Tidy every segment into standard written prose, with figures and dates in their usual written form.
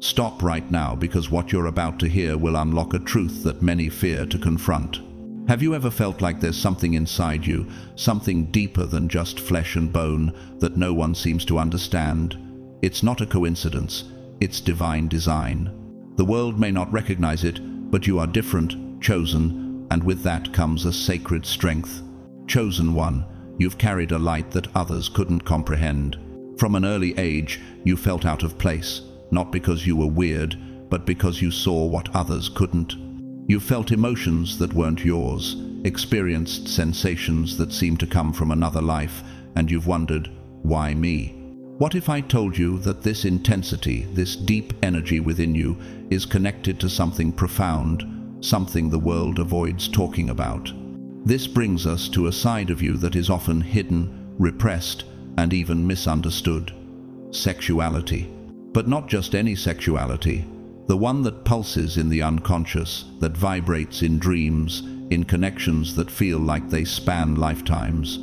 Stop right now, because what you're about to hear will unlock a truth that many fear to confront. Have you ever felt like there's something inside you, something deeper than just flesh and bone, that no one seems to understand? It's not a coincidence, it's divine design. The world may not recognize it, but you are different, chosen, and with that comes a sacred strength. Chosen one, you've carried a light that others couldn't comprehend. From an early age, you felt out of place, not because you were weird, but because you saw what others couldn't. You felt emotions that weren't yours, experienced sensations that seemed to come from another life, and you've wondered, why me? What if I told you that this intensity, this deep energy within you, is connected to something profound, something the world avoids talking about? This brings us to a side of you that is often hidden, repressed, and even misunderstood. Sexuality. But not just any sexuality. The one that pulses in the unconscious, that vibrates in dreams, in connections that feel like they span lifetimes.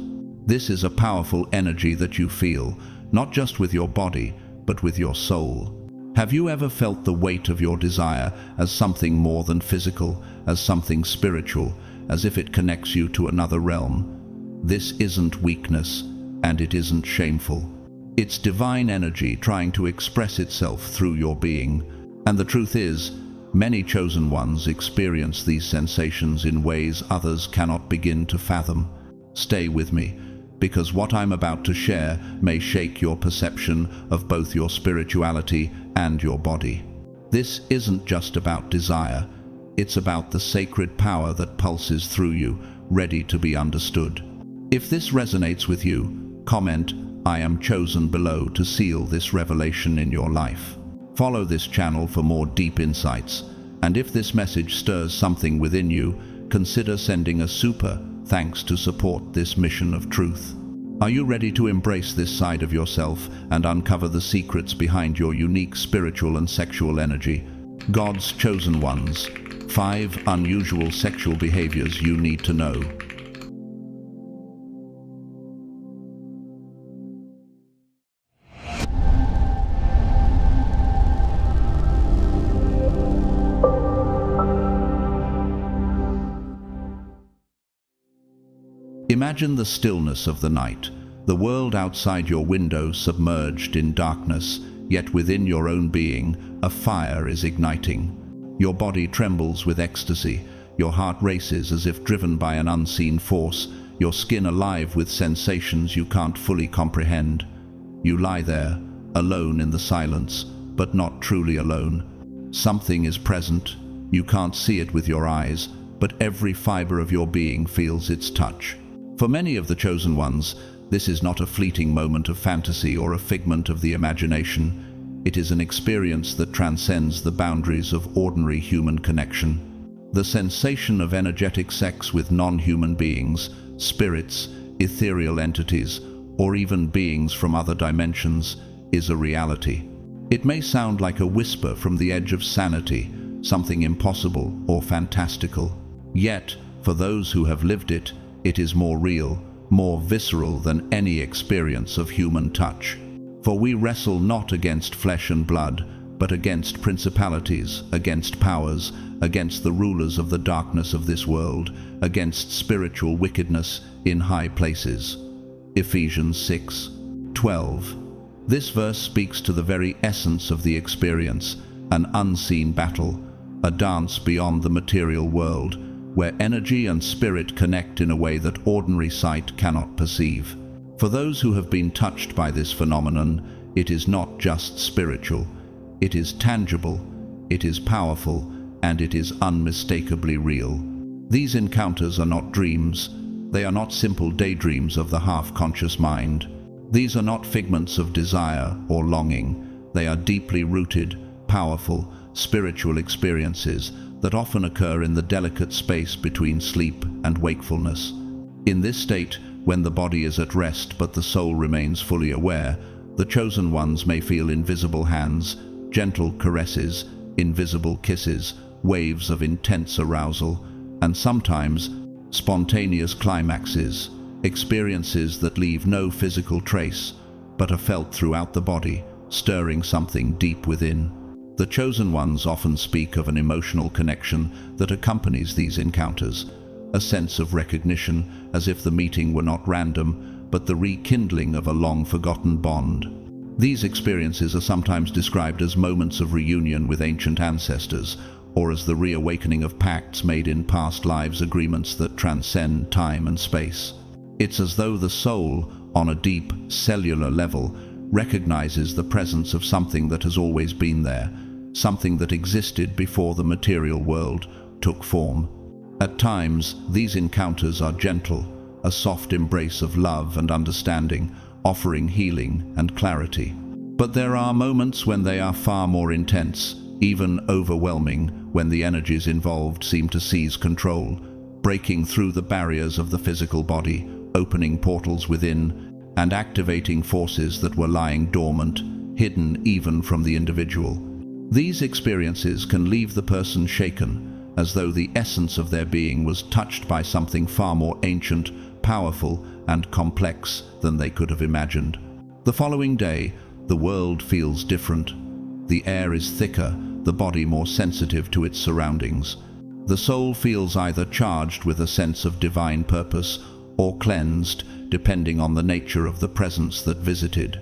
This is a powerful energy that you feel, not just with your body, but with your soul. Have you ever felt the weight of your desire as something more than physical, as something spiritual, as if it connects you to another realm? This isn't weakness, and it isn't shameful. It's divine energy trying to express itself through your being. And the truth is, many chosen ones experience these sensations in ways others cannot begin to fathom. Stay with me, because what I'm about to share may shake your perception of both your spirituality and your body. This isn't just about desire, it's about the sacred power that pulses through you, ready to be understood. If this resonates with you, comment, "I am chosen" below to seal this revelation in your life. Follow this channel for more deep insights, and if this message stirs something within you, consider sending a super thanks to support this mission of truth. Are you ready to embrace this side of yourself and uncover the secrets behind your unique spiritual and sexual energy? God's chosen ones. 5 unusual sexual behaviors you need to know. Imagine the stillness of the night, the world outside your window submerged in darkness, yet within your own being, a fire is igniting. Your body trembles with ecstasy, your heart races as if driven by an unseen force, your skin alive with sensations you can't fully comprehend. You lie there, alone in the silence, but not truly alone. Something is present. You can't see it with your eyes, but every fiber of your being feels its touch. For many of the chosen ones, this is not a fleeting moment of fantasy or a figment of the imagination. It is an experience that transcends the boundaries of ordinary human connection. The sensation of energetic sex with non-human beings, spirits, ethereal entities, or even beings from other dimensions, is a reality. It may sound like a whisper from the edge of sanity, something impossible or fantastical. Yet, for those who have lived it, it is more real, more visceral than any experience of human touch. For we wrestle not against flesh and blood, but against principalities, against powers, against the rulers of the darkness of this world, against spiritual wickedness in high places. Ephesians 6:12. This verse speaks to the very essence of the experience, an unseen battle, a dance beyond the material world, where energy and spirit connect in a way that ordinary sight cannot perceive. For those who have been touched by this phenomenon, it is not just spiritual. It is tangible, it is powerful, and it is unmistakably real. These encounters are not dreams. They are not simple daydreams of the half-conscious mind. These are not figments of desire or longing. They are deeply rooted, powerful, spiritual experiences that often occur in the delicate space between sleep and wakefulness. In this state, when the body is at rest but the soul remains fully aware, the chosen ones may feel invisible hands, gentle caresses, invisible kisses, waves of intense arousal, and sometimes spontaneous climaxes, experiences that leave no physical trace, but are felt throughout the body, stirring something deep within. The chosen ones often speak of an emotional connection that accompanies these encounters, a sense of recognition, as if the meeting were not random, but the rekindling of a long-forgotten bond. These experiences are sometimes described as moments of reunion with ancient ancestors, or as the reawakening of pacts made in past lives, agreements that transcend time and space. It's as though the soul, on a deep, cellular level, recognizes the presence of something that has always been there, something that existed before the material world took form. At times, these encounters are gentle, a soft embrace of love and understanding, offering healing and clarity. But there are moments when they are far more intense, even overwhelming, when the energies involved seem to seize control, breaking through the barriers of the physical body, opening portals within, and activating forces that were lying dormant, hidden even from the individual. These experiences can leave the person shaken, as though the essence of their being was touched by something far more ancient, powerful, and complex than they could have imagined. The following day, the world feels different. The air is thicker, the body more sensitive to its surroundings. The soul feels either charged with a sense of divine purpose or cleansed, depending on the nature of the presence that visited.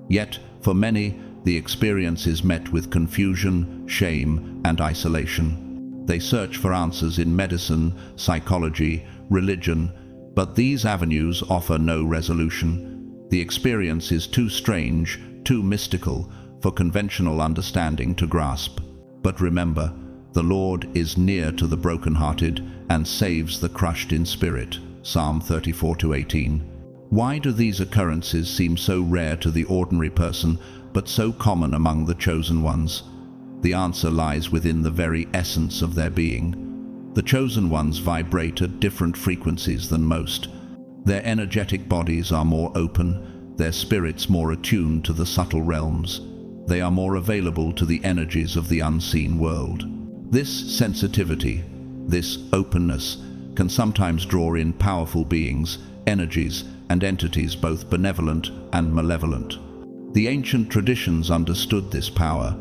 Yet, for many, the experience is met with confusion, shame, and isolation. They search for answers in medicine, psychology, religion, but these avenues offer no resolution. The experience is too strange, too mystical, for conventional understanding to grasp. But remember, the Lord is near to the brokenhearted and saves the crushed in spirit. Psalm 34:18. Why do these occurrences seem so rare to the ordinary person, but so common among the chosen ones? The answer lies within the very essence of their being. The chosen ones vibrate at different frequencies than most. Their energetic bodies are more open, their spirits more attuned to the subtle realms. They are more available to the energies of the unseen world. This sensitivity, this openness, can sometimes draw in powerful beings, energies, and entities both benevolent and malevolent. The ancient traditions understood this power.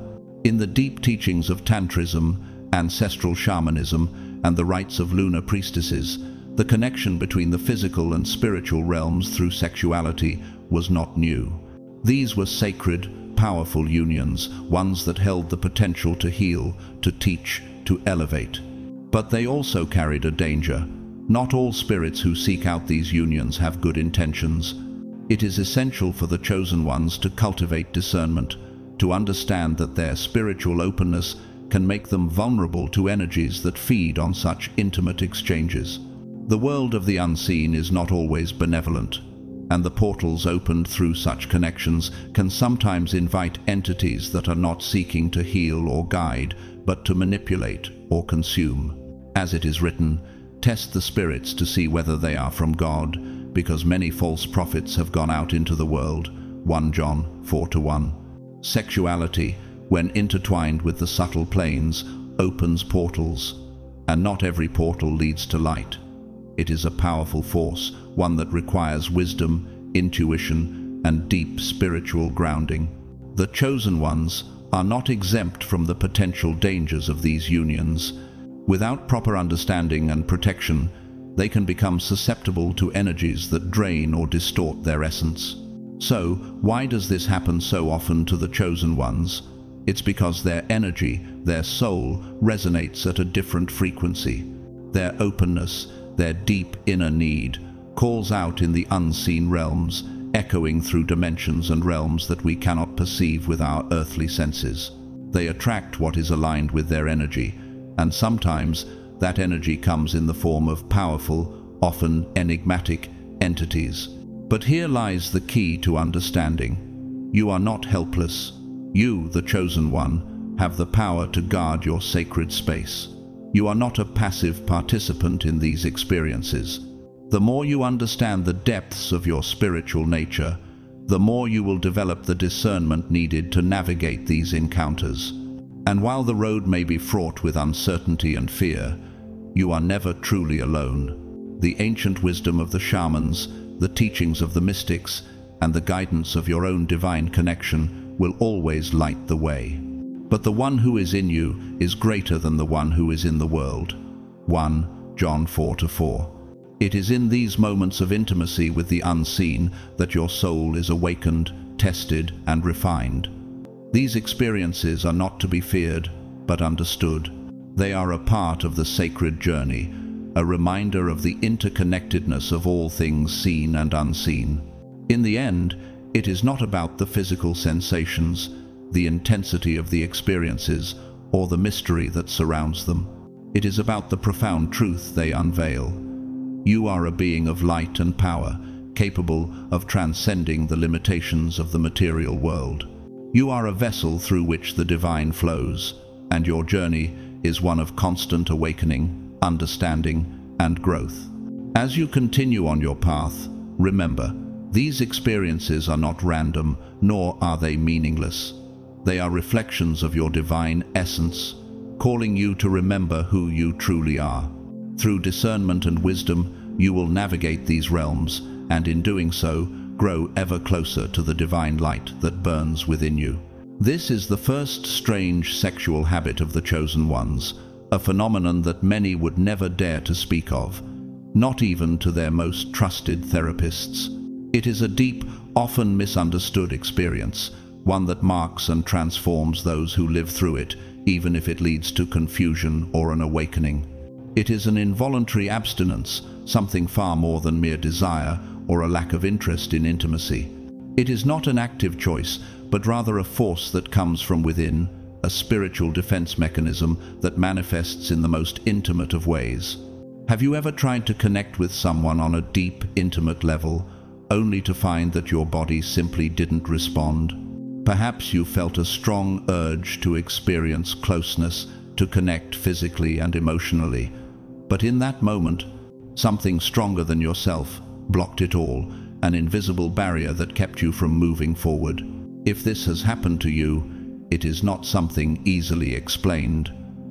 In the deep teachings of Tantrism, ancestral shamanism, and the rites of lunar priestesses, the connection between the physical and spiritual realms through sexuality was not new. These were sacred, powerful unions, ones that held the potential to heal, to teach, to elevate. But they also carried a danger. Not all spirits who seek out these unions have good intentions. It is essential for the chosen ones to cultivate discernment, to understand that their spiritual openness can make them vulnerable to energies that feed on such intimate exchanges. The world of the unseen is not always benevolent, and the portals opened through such connections can sometimes invite entities that are not seeking to heal or guide, but to manipulate or consume. As it is written, "Test the spirits to see whether they are from God, because many false prophets have gone out into the world." 1 John 4:1. Sexuality, when intertwined with the subtle planes, opens portals, and not every portal leads to light. It is a powerful force, one that requires wisdom, intuition, and deep spiritual grounding. The chosen ones are not exempt from the potential dangers of these unions. Without proper understanding and protection, they can become susceptible to energies that drain or distort their essence. So, why does this happen so often to the chosen ones? It's because their energy, their soul, resonates at a different frequency. Their openness, their deep inner need, calls out in the unseen realms, echoing through dimensions and realms that we cannot perceive with our earthly senses. They attract what is aligned with their energy, and sometimes that energy comes in the form of powerful, often enigmatic entities. But here lies the key to understanding. You are not helpless. You, the chosen one, have the power to guard your sacred space. You are not a passive participant in these experiences. The more you understand the depths of your spiritual nature, the more you will develop the discernment needed to navigate these encounters. And while the road may be fraught with uncertainty and fear, you are never truly alone. The ancient wisdom of the shamans, the teachings of the mystics, and the guidance of your own divine connection will always light the way. But the one who is in you is greater than the one who is in the world. 1 John 4:4. It is in these moments of intimacy with the unseen that your soul is awakened, tested, and refined. These experiences are not to be feared, but understood. They are a part of the sacred journey, a reminder of the interconnectedness of all things seen and unseen. In the end, it is not about the physical sensations, the intensity of the experiences, or the mystery that surrounds them. It is about the profound truth they unveil. You are a being of light and power, capable of transcending the limitations of the material world. You are a vessel through which the divine flows, and your journey is one of constant awakening, understanding, and growth. As you continue on your path, remember, these experiences are not random, nor are they meaningless. They are reflections of your divine essence, calling you to remember who you truly are. Through discernment and wisdom, you will navigate these realms, and in doing so, grow ever closer to the divine light that burns within you. This is the first strange sexual habit of the chosen ones, a phenomenon that many would never dare to speak of, not even to their most trusted therapists. It is a deep, often misunderstood experience, one that marks and transforms those who live through it, even if it leads to confusion or an awakening. It is an involuntary abstinence, something far more than mere desire or a lack of interest in intimacy. It is not an active choice, but rather a force that comes from within, a spiritual defense mechanism that manifests in the most intimate of ways. Have you ever tried to connect with someone on a deep, intimate level, only to find that your body simply didn't respond? Perhaps you felt a strong urge to experience closeness, to connect physically and emotionally, but in that moment, something stronger than yourself blocked it all, an invisible barrier that kept you from moving forward. If this has happened to you, it is not something easily explained,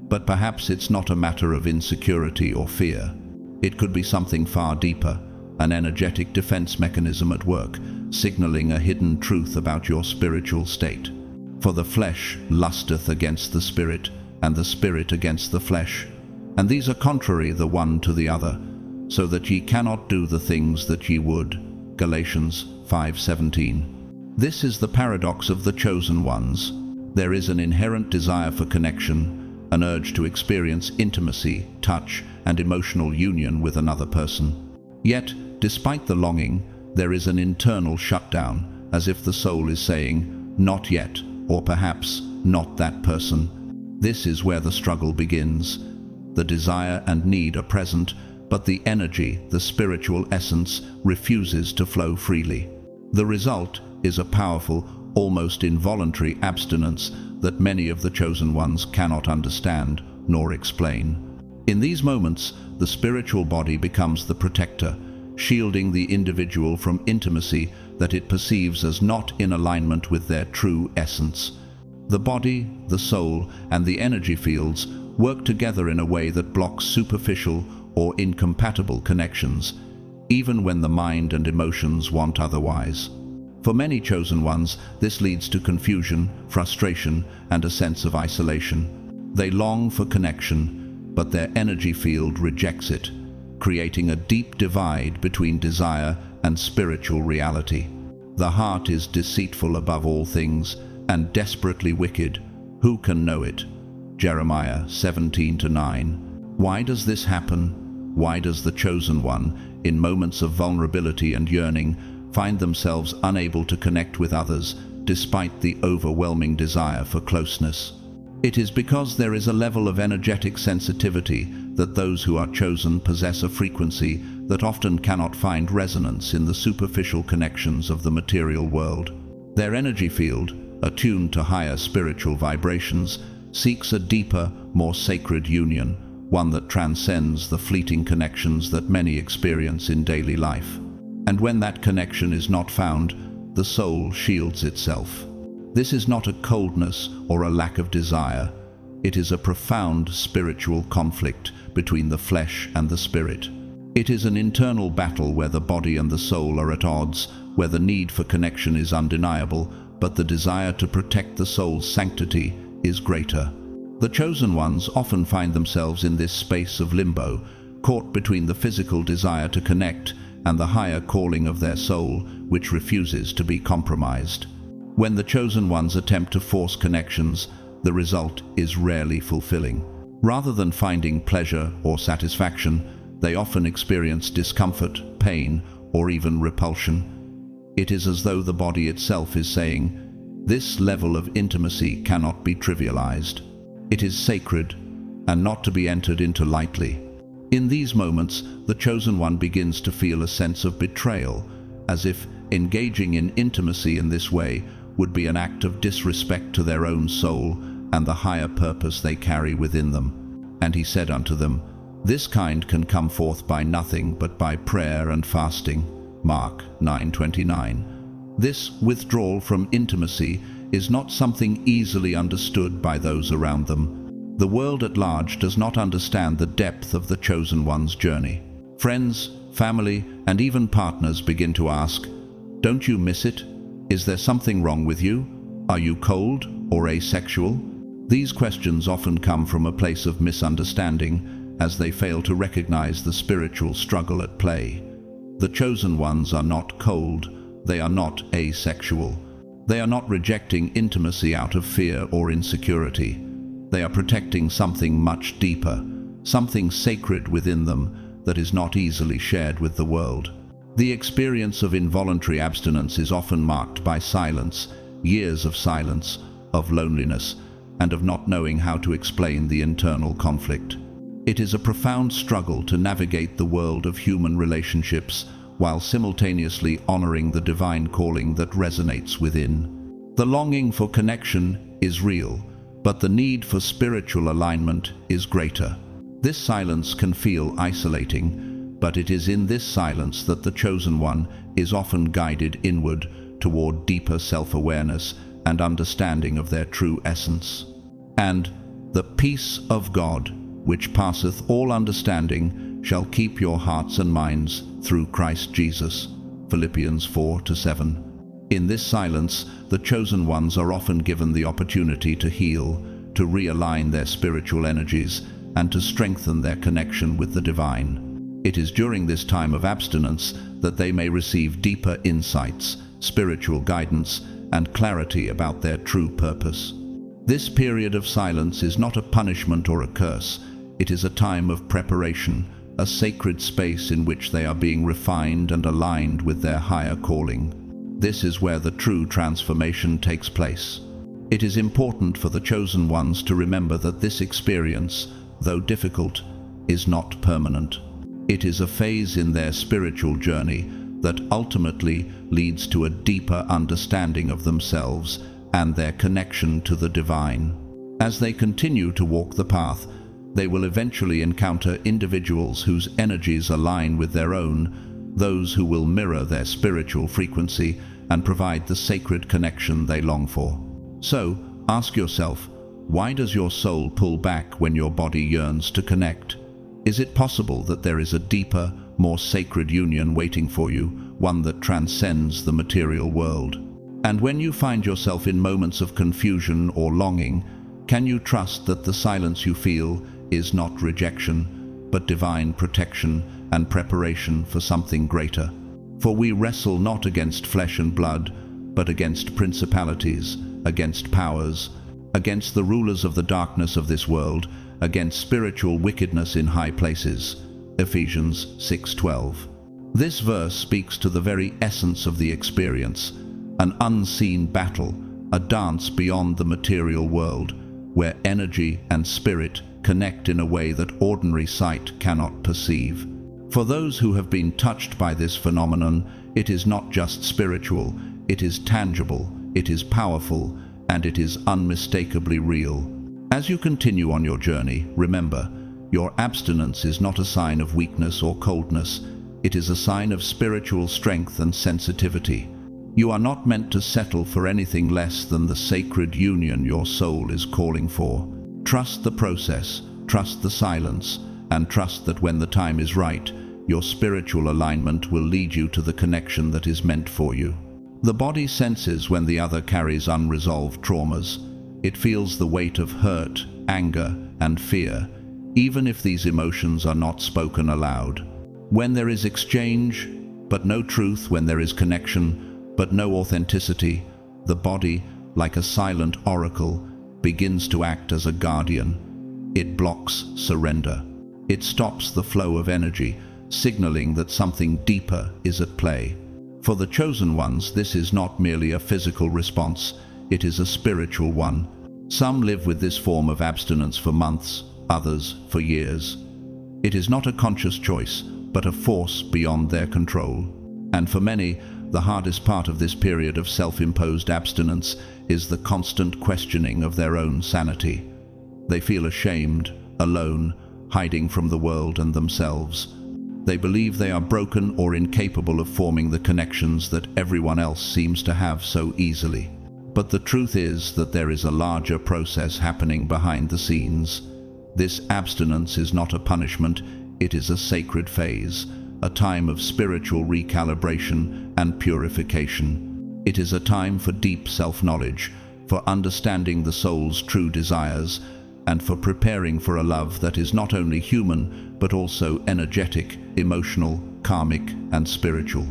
but perhaps it's not a matter of insecurity or fear. It could be something far deeper, an energetic defense mechanism at work, signaling a hidden truth about your spiritual state. For the flesh lusteth against the spirit, and the spirit against the flesh, and these are contrary the one to the other, so that ye cannot do the things that ye would. Galatians 5:17. This is the paradox of the chosen ones. There is an inherent desire for connection, an urge to experience intimacy, touch, and emotional union with another person. Yet, despite the longing, there is an internal shutdown, as if the soul is saying, "Not yet," or perhaps, "Not that person." This is where the struggle begins. The desire and need are present, but the energy, the spiritual essence, refuses to flow freely. The result is a powerful, almost involuntary abstinence that many of the chosen ones cannot understand nor explain. In these moments, the spiritual body becomes the protector, shielding the individual from intimacy that it perceives as not in alignment with their true essence. The body, the soul, and the energy fields work together in a way that blocks superficial or incompatible connections, even when the mind and emotions want otherwise. For many chosen ones, this leads to confusion, frustration, and a sense of isolation. They long for connection, but their energy field rejects it, creating a deep divide between desire and spiritual reality. The heart is deceitful above all things and desperately wicked. Who can know it? Jeremiah 17:9. Why does this happen? Why does the chosen one, in moments of vulnerability and yearning, find themselves unable to connect with others despite the overwhelming desire for closeness? It is because there is a level of energetic sensitivity that those who are chosen possess a frequency that often cannot find resonance in the superficial connections of the material world. Their energy field, attuned to higher spiritual vibrations, seeks a deeper, more sacred union, one that transcends the fleeting connections that many experience in daily life. And when that connection is not found, the soul shields itself. This is not a coldness or a lack of desire. It is a profound spiritual conflict between the flesh and the spirit. It is an internal battle where the body and the soul are at odds, where the need for connection is undeniable, but the desire to protect the soul's sanctity is greater. The chosen ones often find themselves in this space of limbo, caught between the physical desire to connect and the higher calling of their soul, which refuses to be compromised. When the chosen ones attempt to force connections, the result is rarely fulfilling. Rather than finding pleasure or satisfaction, they often experience discomfort, pain, or even repulsion. It is as though the body itself is saying, "This level of intimacy cannot be trivialized. It is sacred and not to be entered into lightly." In these moments, the chosen one begins to feel a sense of betrayal, as if engaging in intimacy in this way would be an act of disrespect to their own soul and the higher purpose they carry within them. And he said unto them, "This kind can come forth by nothing but by prayer and fasting." Mark 9:29. This withdrawal from intimacy is not something easily understood by those around them. The world at large does not understand the depth of the chosen one's journey. Friends, family, and even partners begin to ask, "Don't you miss it? Is there something wrong with you? Are you cold or asexual?" These questions often come from a place of misunderstanding, as they fail to recognize the spiritual struggle at play. The chosen ones are not cold, they are not asexual. They are not rejecting intimacy out of fear or insecurity. They are protecting something much deeper, something sacred within them that is not easily shared with the world. The experience of involuntary abstinence is often marked by silence, years of silence, of loneliness, and of not knowing how to explain the internal conflict. It is a profound struggle to navigate the world of human relationships while simultaneously honoring the divine calling that resonates within. The longing for connection is real, but the need for spiritual alignment is greater. This silence can feel isolating, but it is in this silence that the chosen one is often guided inward toward deeper self-awareness and understanding of their true essence. And the peace of God, which passeth all understanding, shall keep your hearts and minds through Christ Jesus. Philippians 4:7. In this silence, the chosen ones are often given the opportunity to heal, to realign their spiritual energies, and to strengthen their connection with the divine. It is during this time of abstinence that they may receive deeper insights, spiritual guidance, and clarity about their true purpose. This period of silence is not a punishment or a curse. It is a time of preparation, a sacred space in which they are being refined and aligned with their higher calling. This is where the true transformation takes place. It is important for the chosen ones to remember that this experience, though difficult, is not permanent. It is a phase in their spiritual journey that ultimately leads to a deeper understanding of themselves and their connection to the divine. As they continue to walk the path, they will eventually encounter individuals whose energies align with their own, those who will mirror their spiritual frequency and provide the sacred connection they long for. So, ask yourself, why does your soul pull back when your body yearns to connect? Is it possible that there is a deeper, more sacred union waiting for you, one that transcends the material world? And when you find yourself in moments of confusion or longing, can you trust that the silence you feel is not rejection, but divine protection and preparation for something greater? For we wrestle not against flesh and blood, but against principalities, against powers, against the rulers of the darkness of this world, against spiritual wickedness in high places. Ephesians 6:12. This verse speaks to the very essence of the experience, an unseen battle, a dance beyond the material world, where energy and spirit connect in a way that ordinary sight cannot perceive. For those who have been touched by this phenomenon, it is not just spiritual, it is tangible, it is powerful, and it is unmistakably real. As you continue on your journey, remember, your abstinence is not a sign of weakness or coldness, it is a sign of spiritual strength and sensitivity. You are not meant to settle for anything less than the sacred union your soul is calling for. Trust the process, trust the silence, and trust that when the time is right, your spiritual alignment will lead you to the connection that is meant for you. The body senses when the other carries unresolved traumas. It feels the weight of hurt, anger, and fear, even if these emotions are not spoken aloud. When there is exchange, but no truth, when there is connection, but no authenticity, the body, like a silent oracle, begins to act as a guardian. It blocks surrender. It stops the flow of energy, signaling that something deeper is at play. For the chosen ones, this is not merely a physical response, it is a spiritual one. Some live with this form of abstinence for months, others for years. It is not a conscious choice, but a force beyond their control. And for many, the hardest part of this period of self-imposed abstinence is the constant questioning of their own sanity. They feel ashamed, alone, hiding from the world and themselves. They believe they are broken or incapable of forming the connections that everyone else seems to have so easily. But the truth is that there is a larger process happening behind the scenes. This abstinence is not a punishment, it is a sacred phase, a time of spiritual recalibration and purification. It is a time for deep self-knowledge, for understanding the soul's true desires, and for preparing for a love that is not only human, but also energetic, emotional, karmic, and spiritual.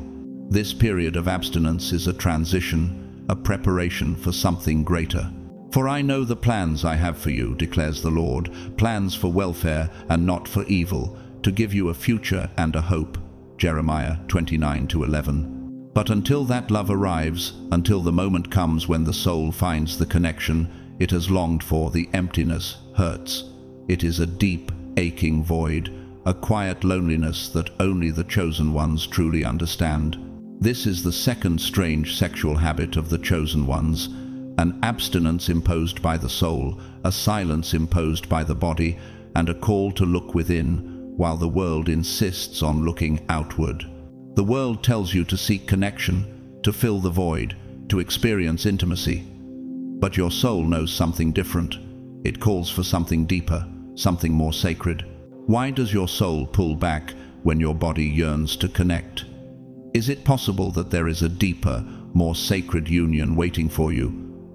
This period of abstinence is a transition, a preparation for something greater. For I know the plans I have for you, declares the Lord, plans for welfare and not for evil, to give you a future and a hope. Jeremiah 29:11. But until that love arrives, until the moment comes when the soul finds the connection it has longed for, the emptiness hurts. It is a deep, aching void, a quiet loneliness that only the chosen ones truly understand. This is the second strange sexual habit of the chosen ones, an abstinence imposed by the soul, a silence imposed by the body, and a call to look within, while the world insists on looking outward. The world tells you to seek connection, to fill the void, to experience intimacy. But your soul knows something different. It calls for something deeper, something more sacred. Why does your soul pull back when your body yearns to connect? Is it possible that there is a deeper, more sacred union waiting for you,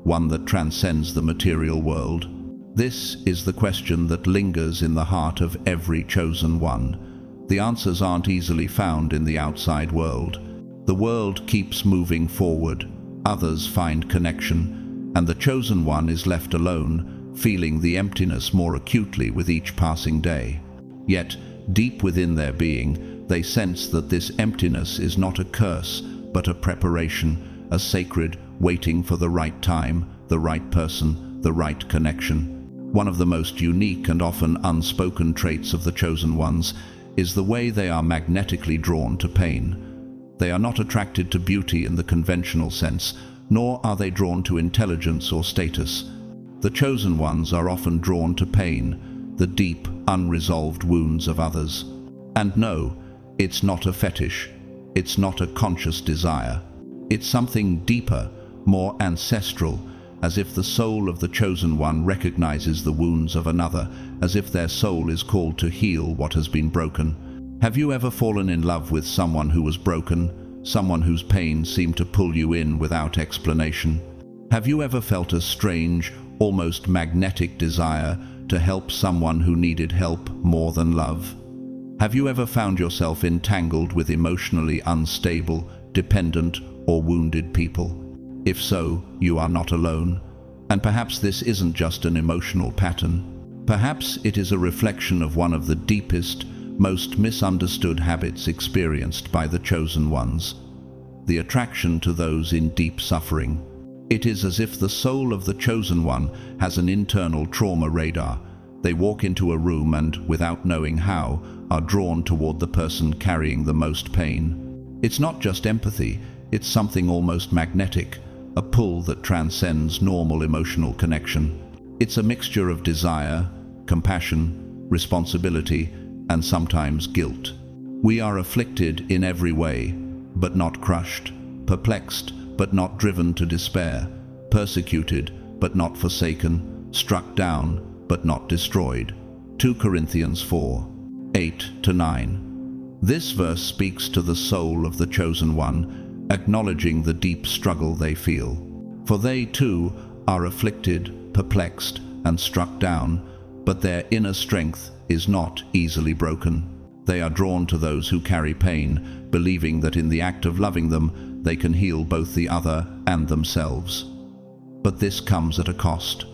one that transcends the material world? This is the question that lingers in the heart of every chosen one. The answers aren't easily found in the outside world. The world keeps moving forward, others find connection, and the chosen one is left alone, feeling the emptiness more acutely with each passing day. Yet, deep within their being, they sense that this emptiness is not a curse, but a preparation, a sacred waiting for the right time, the right person, the right connection. One of the most unique and often unspoken traits of the chosen ones is the way they are magnetically drawn to pain. They are not attracted to beauty in the conventional sense, nor are they drawn to intelligence or status. The chosen ones are often drawn to pain, the deep, unresolved wounds of others. And no, it's not a fetish. It's not a conscious desire. It's something deeper, more ancestral, as if the soul of the chosen one recognizes the wounds of another, as if their soul is called to heal what has been broken. Have you ever fallen in love with someone who was broken, someone whose pain seemed to pull you in without explanation? Have you ever felt a strange, almost magnetic desire to help someone who needed help more than love? Have you ever found yourself entangled with emotionally unstable, dependent, or wounded people? If so, you are not alone. And perhaps this isn't just an emotional pattern. Perhaps it is a reflection of one of the deepest, most misunderstood habits experienced by the chosen ones: the attraction to those in deep suffering. It is as if the soul of the chosen one has an internal trauma radar. They walk into a room and, without knowing how, are drawn toward the person carrying the most pain. It's not just empathy, it's something almost magnetic, a pull that transcends normal emotional connection. It's a mixture of desire, compassion, responsibility, and sometimes guilt. We are afflicted in every way, but not crushed, perplexed, but not driven to despair, persecuted, but not forsaken, struck down, but not destroyed. 2 Corinthians 4:8-9. This verse speaks to the soul of the chosen one, acknowledging the deep struggle they feel. For they too are afflicted, perplexed, and struck down, but their inner strength is not easily broken. They are drawn to those who carry pain, believing that in the act of loving them, they can heal both the other and themselves. But this comes at a cost.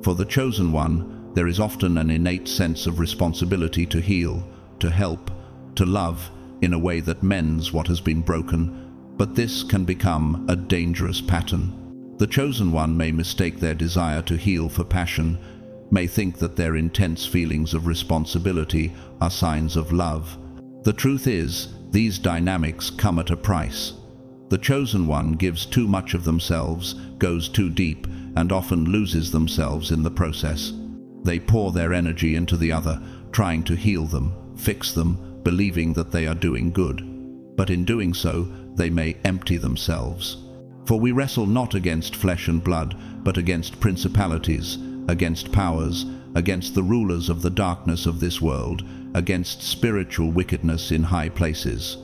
For the chosen one, there is often an innate sense of responsibility to heal, to help, to love in a way that mends what has been broken, but this can become a dangerous pattern. The chosen one may mistake their desire to heal for passion, may think that their intense feelings of responsibility are signs of love. The truth is, these dynamics come at a price. The chosen one gives too much of themselves, goes too deep, and often loses themselves in the process. They pour their energy into the other, trying to heal them, fix them, believing that they are doing good. But in doing so, they may empty themselves. For we wrestle not against flesh and blood, but against principalities, against powers, against the rulers of the darkness of this world, against spiritual wickedness in high places.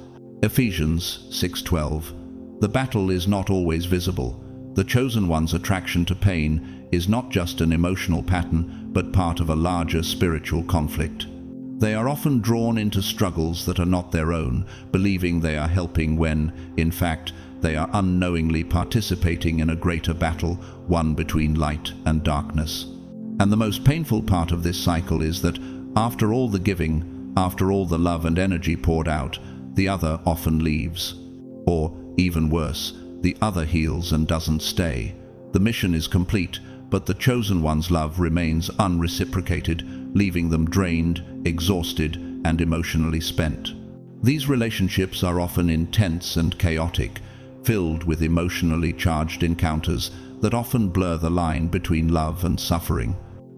Ephesians 6:12. The battle is not always visible. The chosen one's attraction to pain is not just an emotional pattern, but part of a larger spiritual conflict. They are often drawn into struggles that are not their own, believing they are helping when, in fact, they are unknowingly participating in a greater battle, one between light and darkness. And the most painful part of this cycle is that, after all the giving, after all the love and energy poured out, the other often leaves. Or, even worse, the other heals and doesn't stay. The mission is complete, but the chosen one's love remains unreciprocated, leaving them drained, exhausted, and emotionally spent. These relationships are often intense and chaotic, filled with emotionally charged encounters that often blur the line between love and suffering.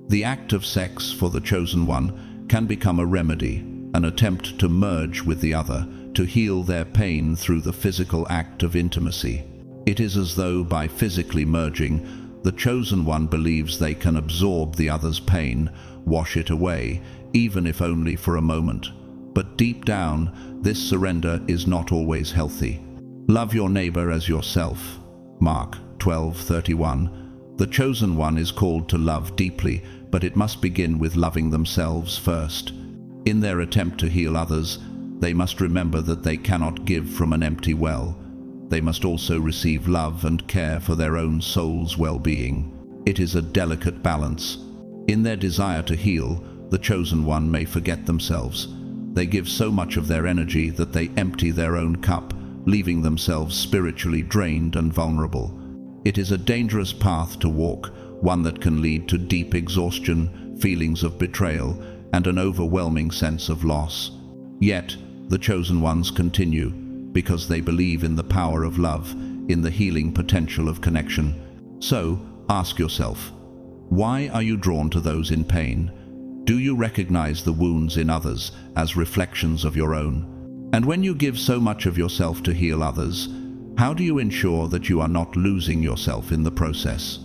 The act of sex for the chosen one can become a remedy, an attempt to merge with the other, to heal their pain through the physical act of intimacy. It is as though by physically merging, the chosen one believes they can absorb the other's pain, wash it away, even if only for a moment. But deep down, this surrender is not always healthy. Love your neighbor as yourself. Mark 12:31. The chosen one is called to love deeply, but it must begin with loving themselves first. In their attempt to heal others, they must remember that they cannot give from an empty well. They must also receive love and care for their own soul's well-being. It is a delicate balance. In their desire to heal, the chosen one may forget themselves. They give so much of their energy that they empty their own cup, leaving themselves spiritually drained and vulnerable. It is a dangerous path to walk, one that can lead to deep exhaustion, feelings of betrayal, and an overwhelming sense of loss. Yet, the chosen ones continue, because they believe in the power of love, in the healing potential of connection. So, ask yourself, why are you drawn to those in pain? Do you recognize the wounds in others as reflections of your own? And when you give so much of yourself to heal others, how do you ensure that you are not losing yourself in the process?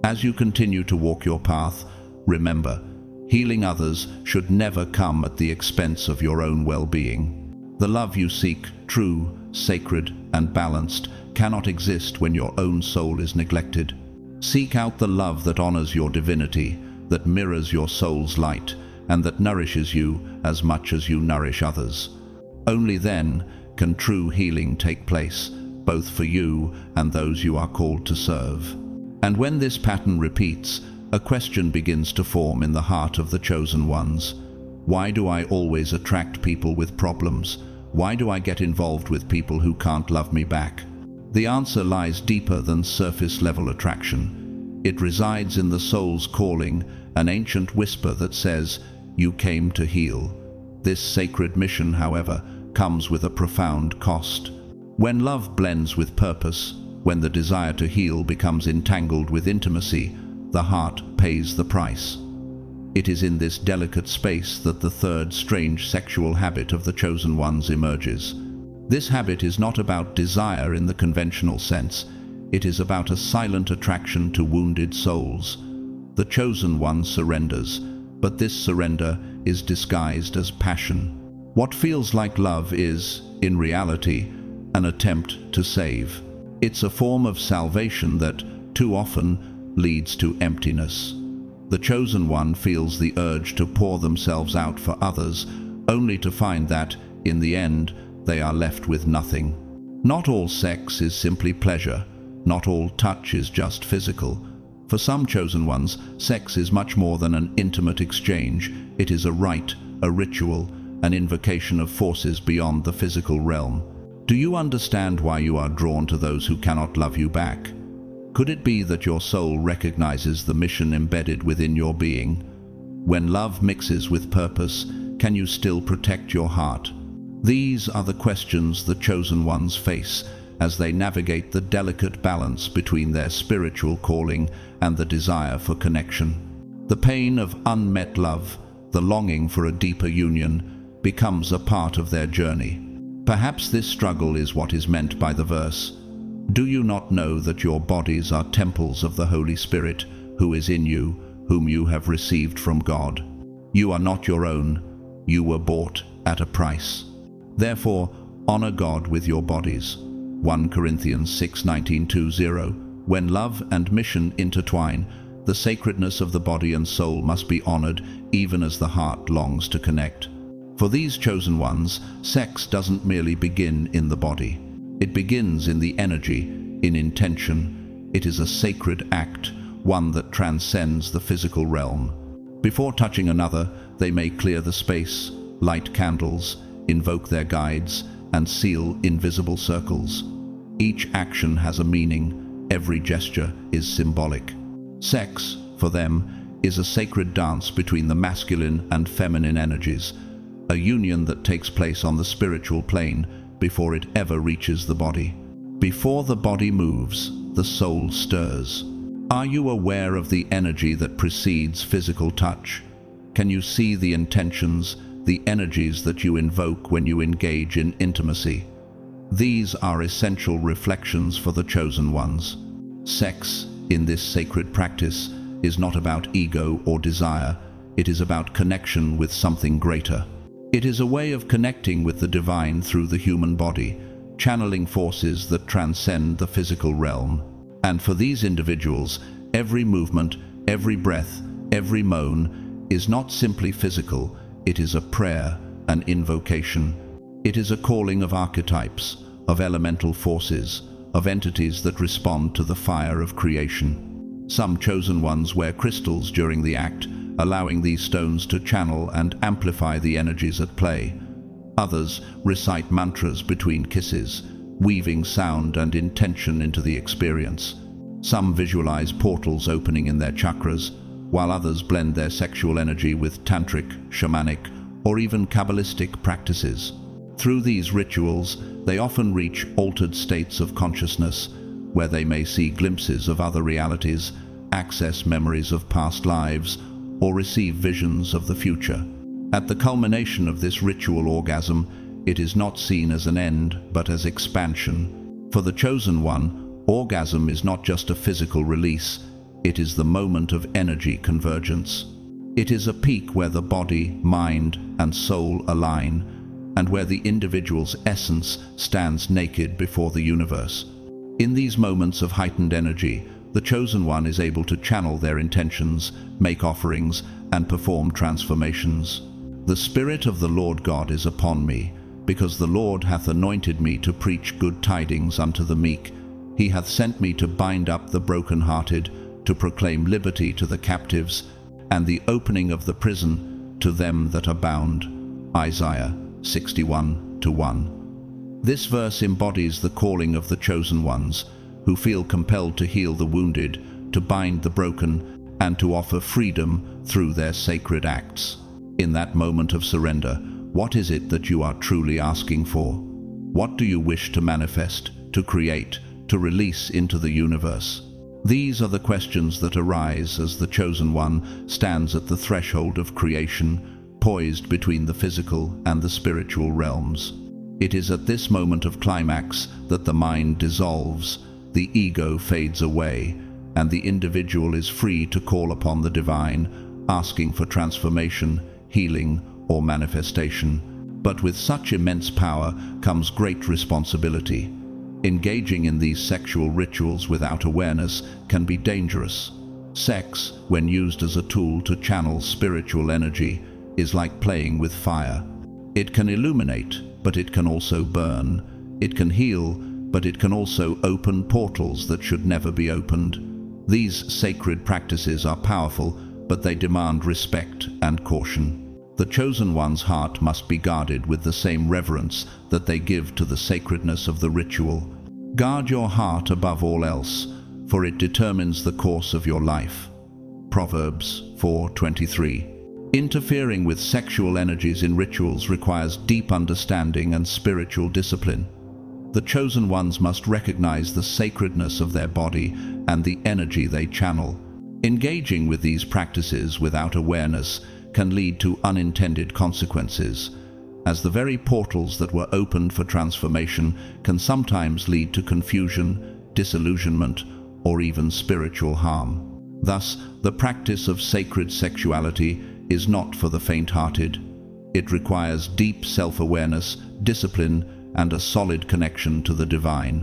As you continue to walk your path, remember, healing others should never come at the expense of your own well-being. The love you seek, true, sacred, and balanced, cannot exist when your own soul is neglected. Seek out the love that honors your divinity, that mirrors your soul's light, and that nourishes you as much as you nourish others. Only then can true healing take place, both for you and those you are called to serve. And when this pattern repeats, a question begins to form in the heart of the chosen ones. Why do I always attract people with problems? Why do I get involved with people who can't love me back? The answer lies deeper than surface-level attraction. It resides in the soul's calling, an ancient whisper that says, "You came to heal." This sacred mission, however, comes with a profound cost. When love blends with purpose, when the desire to heal becomes entangled with intimacy, the heart pays the price. It is in this delicate space that the third strange sexual habit of the chosen ones emerges. This habit is not about desire in the conventional sense. It is about a silent attraction to wounded souls. The chosen one surrenders, but this surrender is disguised as passion. What feels like love is, in reality, an attempt to save. It's a form of salvation that, too often, leads to emptiness. The chosen one feels the urge to pour themselves out for others, only to find that, in the end, they are left with nothing. Not all sex is simply pleasure. Not all touch is just physical. For some chosen ones, sex is much more than an intimate exchange. It is a rite, a ritual, an invocation of forces beyond the physical realm. Do you understand why you are drawn to those who cannot love you back? Could it be that your soul recognizes the mission embedded within your being? When love mixes with purpose, can you still protect your heart? These are the questions the chosen ones face as they navigate the delicate balance between their spiritual calling and the desire for connection. The pain of unmet love, the longing for a deeper union, becomes a part of their journey. Perhaps this struggle is what is meant by the verse, "Do you not know that your bodies are temples of the Holy Spirit, who is in you, whom you have received from God? You are not your own, you were bought at a price. Therefore, honor God with your bodies." 1 Corinthians 6:19-20. When love and mission intertwine, the sacredness of the body and soul must be honored, even as the heart longs to connect. For these chosen ones, sex doesn't merely begin in the body. It begins in the energy, in intention. It is a sacred act, one that transcends the physical realm. Before touching another, they may clear the space, light candles, invoke their guides, and seal invisible circles. Each action has a meaning. Every gesture is symbolic. Sex, for them, is a sacred dance between the masculine and feminine energies, a union that takes place on the spiritual plane before it ever reaches the body. Before the body moves, the soul stirs. Are you aware of the energy that precedes physical touch? Can you see the intentions, the energies that you invoke when you engage in intimacy? These are essential reflections for the chosen ones. Sex, in this sacred practice, is not about ego or desire. It is about connection with something greater. It is a way of connecting with the divine through the human body, channeling forces that transcend the physical realm. And for these individuals, every movement, every breath, every moan is not simply physical. It is a prayer, an invocation. It is a calling of archetypes, of elemental forces, of entities that respond to the fire of creation. Some chosen ones wear crystals during the act, allowing these stones to channel and amplify the energies at play. Others recite mantras between kisses, weaving sound and intention into the experience. Some visualize portals opening in their chakras, while others blend their sexual energy with tantric, shamanic, or even Kabbalistic practices. Through these rituals, they often reach altered states of consciousness, where they may see glimpses of other realities, access memories of past lives, or receive visions of the future. At the culmination of this ritual orgasm, it is not seen as an end, but as expansion. For the chosen one, orgasm is not just a physical release, it is the moment of energy convergence. It is a peak where the body, mind, and soul align, and where the individual's essence stands naked before the universe. In these moments of heightened energy, the chosen one is able to channel their intentions, make offerings, and perform transformations. The Spirit of the Lord God is upon me, because the Lord hath anointed me to preach good tidings unto the meek. He hath sent me to bind up the brokenhearted, to proclaim liberty to the captives, and the opening of the prison to them that are bound. Isaiah 61:1. This verse embodies the calling of the chosen ones, who feel compelled to heal the wounded, to bind the broken, and to offer freedom through their sacred acts. In that moment of surrender, what is it that you are truly asking for? What do you wish to manifest, to create, to release into the universe? These are the questions that arise as the chosen one stands at the threshold of creation, poised between the physical and the spiritual realms. It is at this moment of climax that the mind dissolves, the ego fades away, and the individual is free to call upon the divine, asking for transformation, healing, or manifestation. But with such immense power comes great responsibility. Engaging in these sexual rituals without awareness can be dangerous. Sex, when used as a tool to channel spiritual energy, is like playing with fire. It can illuminate, but it can also burn. It can heal, but it can also open portals that should never be opened. These sacred practices are powerful, but they demand respect and caution. The chosen one's heart must be guarded with the same reverence that they give to the sacredness of the ritual. Guard your heart above all else, for it determines the course of your life. Proverbs 4:23. Interfering with sexual energies in rituals requires deep understanding and spiritual discipline. The chosen ones must recognize the sacredness of their body and the energy they channel. Engaging with these practices without awareness can lead to unintended consequences, as the very portals that were opened for transformation can sometimes lead to confusion, disillusionment, or even spiritual harm. Thus, the practice of sacred sexuality is not for the faint-hearted. It requires deep self-awareness, discipline, and a solid connection to the divine.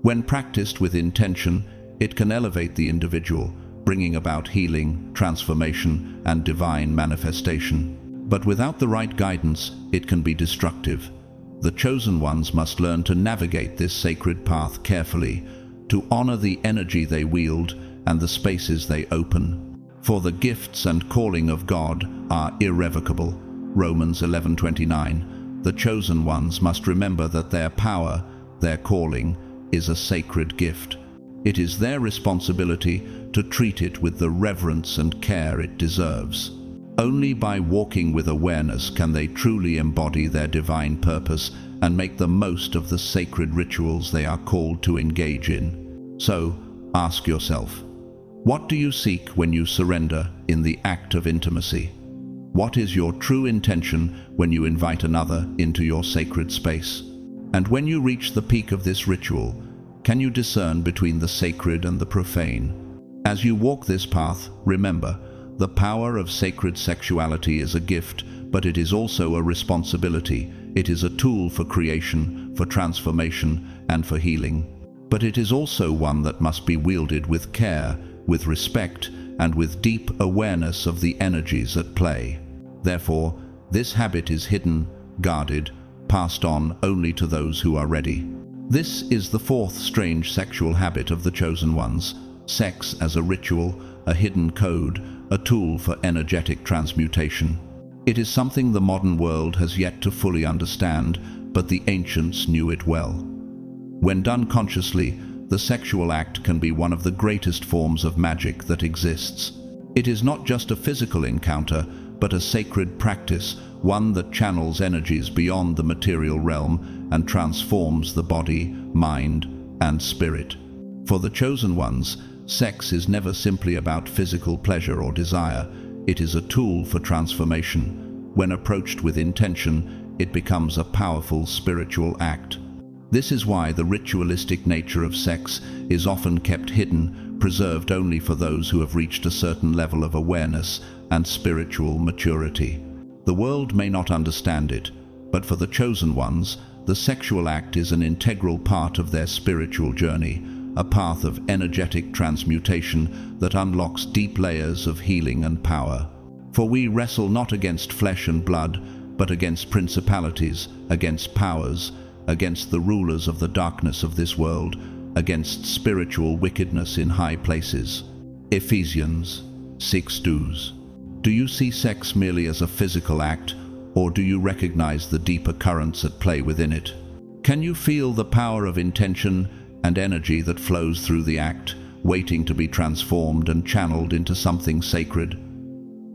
When practiced with intention, it can elevate the individual, bringing about healing, transformation, and divine manifestation. But without the right guidance, it can be destructive. The chosen ones must learn to navigate this sacred path carefully, to honor the energy they wield and the spaces they open. For the gifts and calling of God are irrevocable. Romans 11:29. The chosen ones must remember that their power, their calling, is a sacred gift. It is their responsibility to treat it with the reverence and care it deserves. Only by walking with awareness can they truly embody their divine purpose and make the most of the sacred rituals they are called to engage in. So, ask yourself, what do you seek when you surrender in the act of intimacy? What is your true intention when you invite another into your sacred space? And when you reach the peak of this ritual, can you discern between the sacred and the profane? As you walk this path, remember, the power of sacred sexuality is a gift, but it is also a responsibility. It is a tool for creation, for transformation, and for healing. But it is also one that must be wielded with care, with respect, and with deep awareness of the energies at play. Therefore, this habit is hidden, guarded, passed on only to those who are ready. This is the fourth strange sexual habit of the chosen ones: sex as a ritual, a hidden code, a tool for energetic transmutation. It is something the modern world has yet to fully understand, but the ancients knew it well. When done consciously, the sexual act can be one of the greatest forms of magic that exists. It is not just a physical encounter, but a sacred practice, one that channels energies beyond the material realm and transforms the body, mind, and spirit. For the chosen ones, sex is never simply about physical pleasure or desire. It is a tool for transformation. When approached with intention, it becomes a powerful spiritual act. This is why the ritualistic nature of sex is often kept hidden, preserved only for those who have reached a certain level of awareness and spiritual maturity. The world may not understand it, but for the chosen ones, the sexual act is an integral part of their spiritual journey, a path of energetic transmutation that unlocks deep layers of healing and power. For we wrestle not against flesh and blood, but against principalities, against powers, against the rulers of the darkness of this world, against spiritual wickedness in high places. Ephesians 6:2. Do you see sex merely as a physical act, or do you recognize the deeper currents at play within it? Can you feel the power of intention and energy that flows through the act, waiting to be transformed and channeled into something sacred?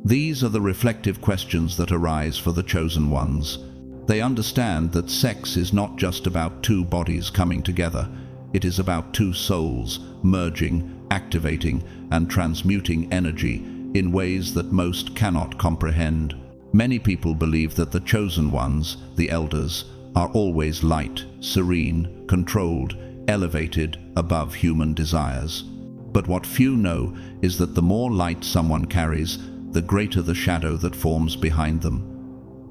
These are the reflective questions that arise for the chosen ones. They understand that sex is not just about two bodies coming together. It is about two souls merging, activating, and transmuting energy in ways that most cannot comprehend. Many people believe that the chosen ones, the elders, are always light, serene, controlled, elevated above human desires. But what few know is that the more light someone carries, the greater the shadow that forms behind them.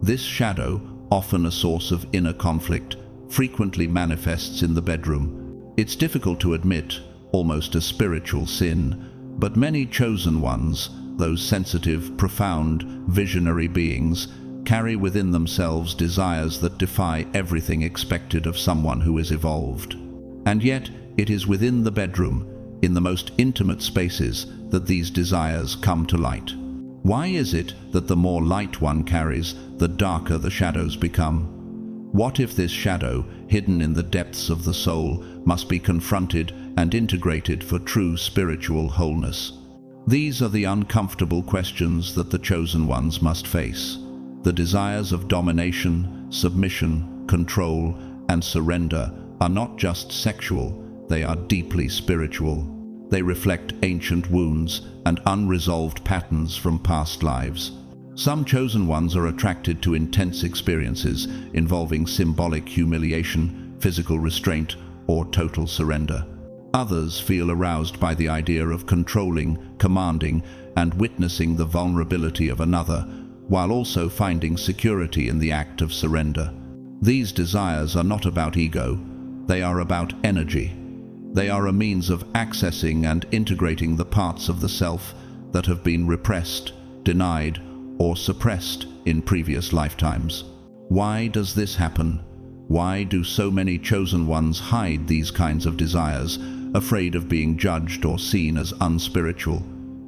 This shadow, often a source of inner conflict, frequently manifests in the bedroom. It's difficult to admit, almost a spiritual sin, But many chosen ones, those sensitive, profound, visionary beings, carry within themselves desires that defy everything expected of someone who is evolved. And yet, it is within the bedroom, in the most intimate spaces, that these desires come to light. Why is it that the more light one carries, the darker the shadows become? What if this shadow, hidden in the depths of the soul, must be confronted and integrated for true spiritual wholeness? These are the uncomfortable questions that the chosen ones must face. The desires of domination, submission, control, and surrender are not just sexual, they are deeply spiritual. They reflect ancient wounds and unresolved patterns from past lives. Some chosen ones are attracted to intense experiences involving symbolic humiliation, physical restraint, or total surrender. Others feel aroused by the idea of controlling, commanding, and witnessing the vulnerability of another, while also finding security in the act of surrender. These desires are not about ego, they are about energy. They are a means of accessing and integrating the parts of the self that have been repressed, denied, or suppressed in previous lifetimes. Why does this happen? Why do so many chosen ones hide these kinds of desires, afraid of being judged or seen as unspiritual?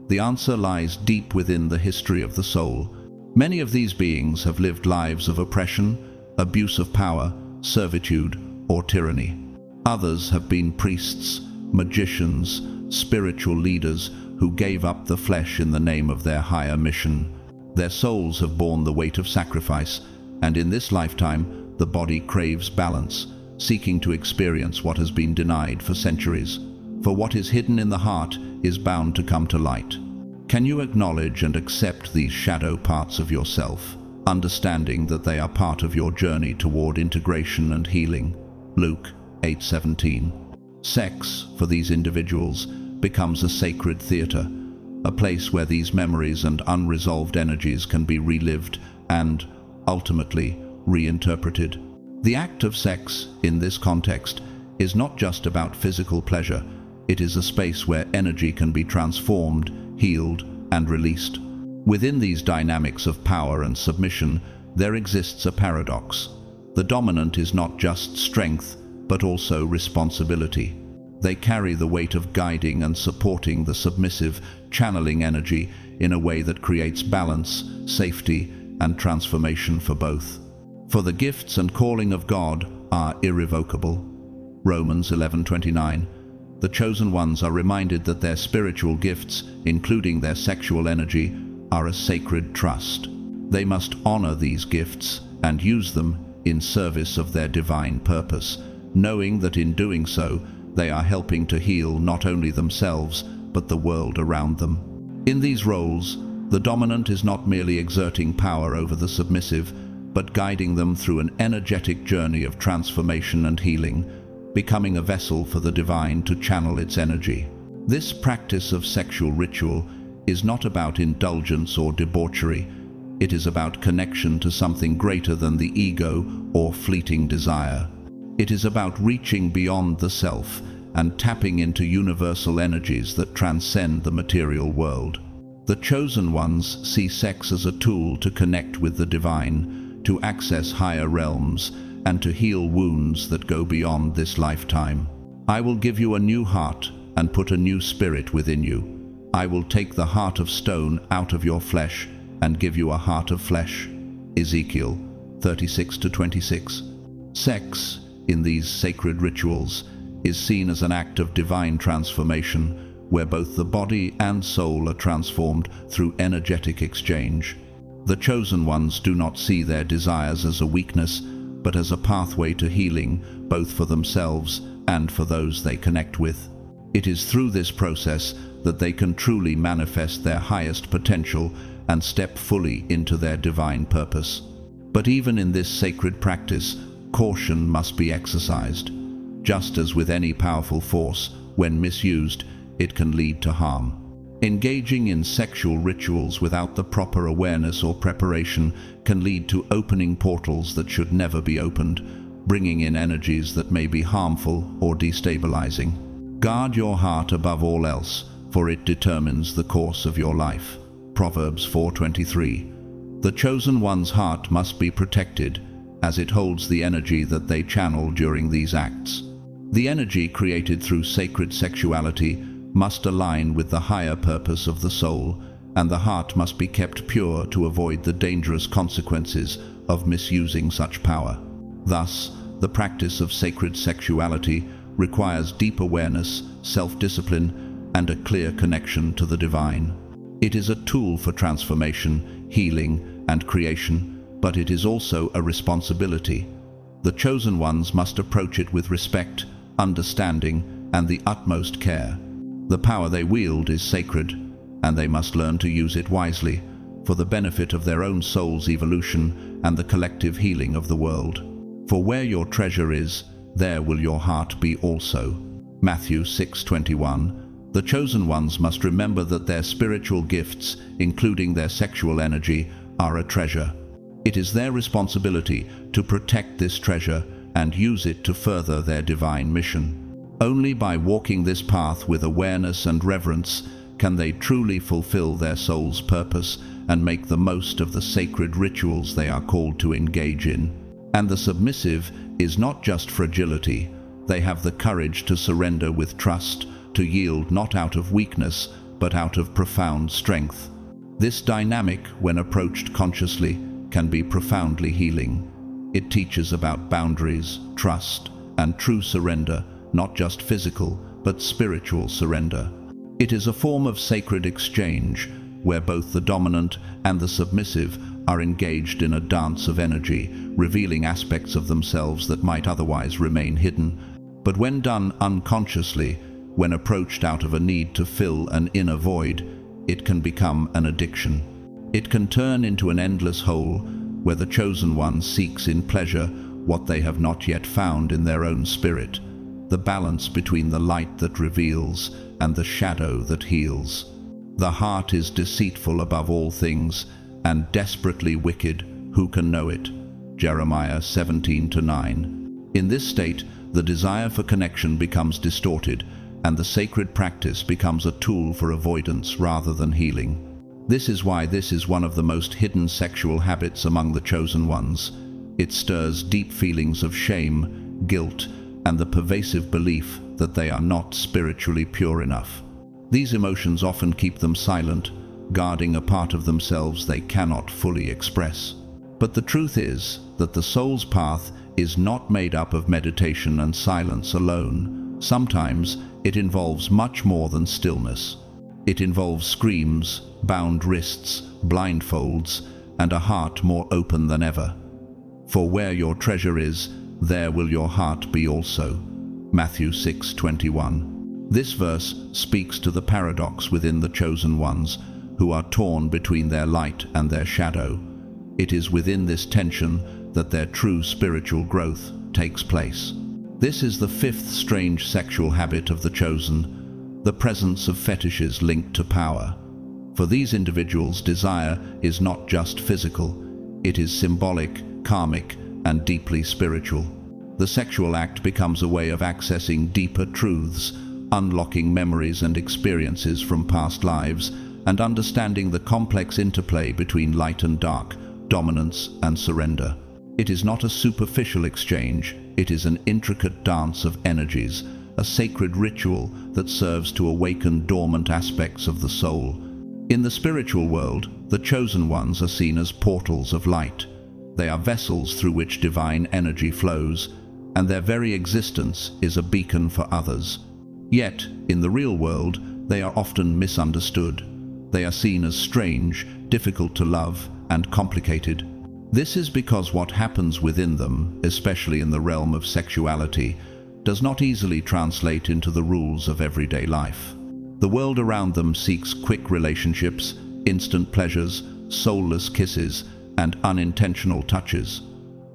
The answer lies deep within the history of the soul. Many of these beings have lived lives of oppression, abuse of power, servitude, or tyranny. Others have been priests, magicians, spiritual leaders who gave up the flesh in the name of their higher mission. Their souls have borne the weight of sacrifice, and in this lifetime, the body craves balance, seeking to experience what has been denied for centuries. For what is hidden in the heart is bound to come to light. Can you acknowledge and accept these shadow parts of yourself, understanding that they are part of your journey toward integration and healing? Luke 8:17. Sex, for these individuals, becomes a sacred theater, a place where these memories and unresolved energies can be relived and, ultimately, reinterpreted. The act of sex, in this context, is not just about physical pleasure. It is a space where energy can be transformed, healed, and released. Within these dynamics of power and submission, there exists a paradox. The dominant is not just strength, but also responsibility. They carry the weight of guiding and supporting the submissive, channeling energy in a way that creates balance, safety, and transformation for both. For the gifts and calling of God are irrevocable. Romans 11:29. The chosen ones are reminded that their spiritual gifts, including their sexual energy, are a sacred trust. They must honor these gifts and use them in service of their divine purpose, knowing that in doing so, they are helping to heal not only themselves, but the world around them. In these roles, the dominant is not merely exerting power over the submissive, but guiding them through an energetic journey of transformation and healing, becoming a vessel for the divine to channel its energy. This practice of sexual ritual is not about indulgence or debauchery. It is about connection to something greater than the ego or fleeting desire. It is about reaching beyond the self and tapping into universal energies that transcend the material world. The chosen ones see sex as a tool to connect with the divine, to access higher realms, and to heal wounds that go beyond this lifetime. I will give you a new heart and put a new spirit within you. I will take the heart of stone out of your flesh and give you a heart of flesh. Ezekiel 36:26. Sex, in these sacred rituals, is seen as an act of divine transformation, where both the body and soul are transformed through energetic exchange. The chosen ones do not see their desires as a weakness, but as a pathway to healing, both for themselves and for those they connect with. It is through this process that they can truly manifest their highest potential and step fully into their divine purpose. But even in this sacred practice, caution must be exercised. Just as with any powerful force, when misused, it can lead to harm. Engaging in sexual rituals without the proper awareness or preparation can lead to opening portals that should never be opened, bringing in energies that may be harmful or destabilizing. Guard your heart above all else, for it determines the course of your life. Proverbs 4:23. The chosen one's heart must be protected, as it holds the energy that they channel during these acts. The energy created through sacred sexuality must align with the higher purpose of the soul, and the heart must be kept pure to avoid the dangerous consequences of misusing such power. Thus, the practice of sacred sexuality requires deep awareness, self-discipline, and a clear connection to the divine. It is a tool for transformation, healing, and creation, but it is also a responsibility. The chosen ones must approach it with respect, understanding, and the utmost care. The power they wield is sacred, and they must learn to use it wisely for the benefit of their own soul's evolution and the collective healing of the world. For where your treasure is, there will your heart be also. Matthew 6:21. The chosen ones must remember that their spiritual gifts, including their sexual energy, are a treasure. It is their responsibility to protect this treasure and use it to further their divine mission. Only by walking this path with awareness and reverence can they truly fulfill their soul's purpose and make the most of the sacred rituals they are called to engage in. And the submissive is not just fragility. They have the courage to surrender with trust, to yield not out of weakness, but out of profound strength. This dynamic, when approached consciously, can be profoundly healing. It teaches about boundaries, trust, and true surrender, not just physical, but spiritual surrender. It is a form of sacred exchange, where both the dominant and the submissive are engaged in a dance of energy, revealing aspects of themselves that might otherwise remain hidden. But when done unconsciously, when approached out of a need to fill an inner void, it can become an addiction. It can turn into an endless hole, where the chosen one seeks in pleasure what they have not yet found in their own spirit, the balance between the light that reveals and the shadow that heals. The heart is deceitful above all things, and desperately wicked. Who can know it? Jeremiah 17:9. In this state, the desire for connection becomes distorted, and the sacred practice becomes a tool for avoidance rather than healing. This is why this is one of the most hidden sexual habits among the chosen ones. It stirs deep feelings of shame, guilt, and the pervasive belief that they are not spiritually pure enough. These emotions often keep them silent, guarding a part of themselves they cannot fully express. But the truth is that the soul's path is not made up of meditation and silence alone. Sometimes it involves much more than stillness. It involves screams, bound wrists, blindfolds, and a heart more open than ever. For where your treasure is, there will your heart be also. Matthew 6:21. This verse speaks to the paradox within the chosen ones, who are torn between their light and their shadow. It is within this tension that their true spiritual growth takes place. This is the fifth strange sexual habit of the chosen, the presence of fetishes linked to power. For these individuals, desire is not just physical, it is symbolic, karmic, and deeply spiritual. The sexual act becomes a way of accessing deeper truths, unlocking memories and experiences from past lives, and understanding the complex interplay between light and dark, dominance and surrender. It is not a superficial exchange, it is an intricate dance of energies, a sacred ritual that serves to awaken dormant aspects of the soul. In the spiritual world, the chosen ones are seen as portals of light. They are vessels through which divine energy flows, and their very existence is a beacon for others. Yet, in the real world, they are often misunderstood. They are seen as strange, difficult to love, and complicated. This is because what happens within them, especially in the realm of sexuality, does not easily translate into the rules of everyday life. The world around them seeks quick relationships, instant pleasures, soulless kisses, and unintentional touches.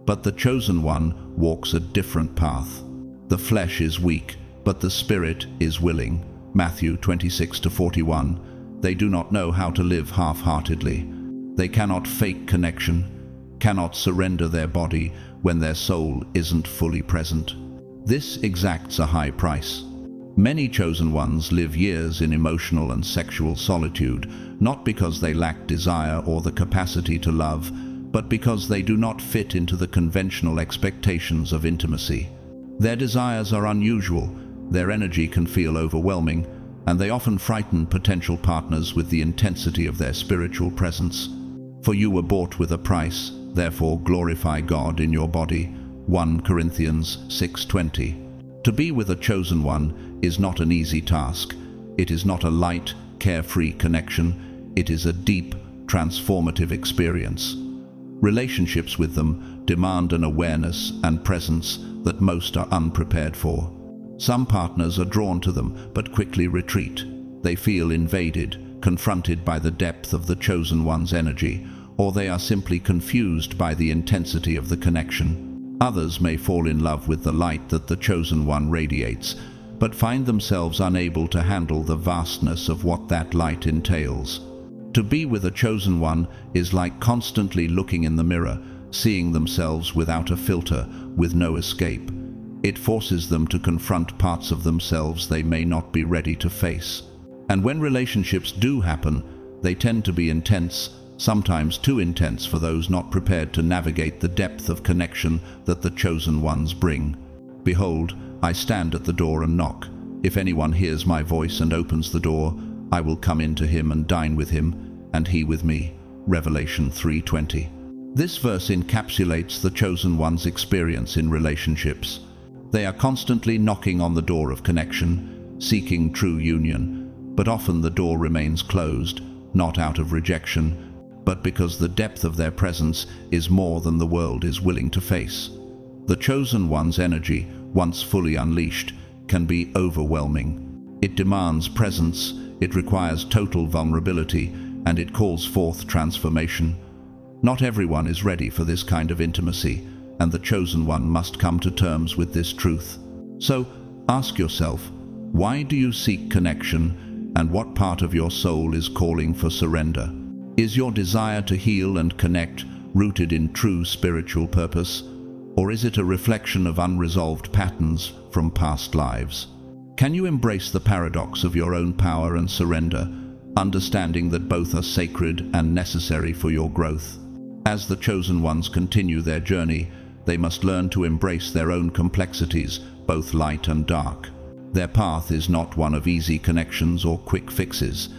But the chosen one walks a different path. The flesh is weak, but the spirit is willing. Matthew 26-41. They do not know how to live half-heartedly. They cannot fake connection, cannot surrender their body when their soul isn't fully present. This exacts a high price. Many chosen ones live years in emotional and sexual solitude, not because they lack desire or the capacity to love, but because they do not fit into the conventional expectations of intimacy. Their desires are unusual, their energy can feel overwhelming, and they often frighten potential partners with the intensity of their spiritual presence. For you were bought with a price, therefore glorify God in your body. 1 Corinthians 6:20. To be with a chosen one is not an easy task. It is not a light, carefree connection. It is a deep, transformative experience. Relationships with them demand an awareness and presence that most are unprepared for. Some partners are drawn to them but quickly retreat. They feel invaded, confronted by the depth of the chosen one's energy, or they are simply confused by the intensity of the connection. Others may fall in love with the light that the chosen one radiates, but find themselves unable to handle the vastness of what that light entails. To be with a chosen one is like constantly looking in the mirror, seeing themselves without a filter, with no escape. It forces them to confront parts of themselves they may not be ready to face. And when relationships do happen, they tend to be intense, sometimes too intense for those not prepared to navigate the depth of connection that the chosen ones bring. Behold, I stand at the door and knock. If anyone hears my voice and opens the door, I will come in to him and dine with him, and he with me. Revelation 3:20. This verse encapsulates the chosen one's experience in relationships. They are constantly knocking on the door of connection, seeking true union, but often the door remains closed, not out of rejection, but because the depth of their presence is more than the world is willing to face. The chosen one's energy, once fully unleashed, can be overwhelming. It demands presence, it requires total vulnerability, and it calls forth transformation. Not everyone is ready for this kind of intimacy, and the chosen one must come to terms with this truth. So, ask yourself, why do you seek connection, and what part of your soul is calling for surrender? Is your desire to heal and connect rooted in true spiritual purpose, or is it a reflection of unresolved patterns from past lives? Can you embrace the paradox of your own power and surrender, understanding that both are sacred and necessary for your growth? As the chosen ones continue their journey, they must learn to embrace their own complexities, both light and dark. Their path is not one of easy connections or quick fixes.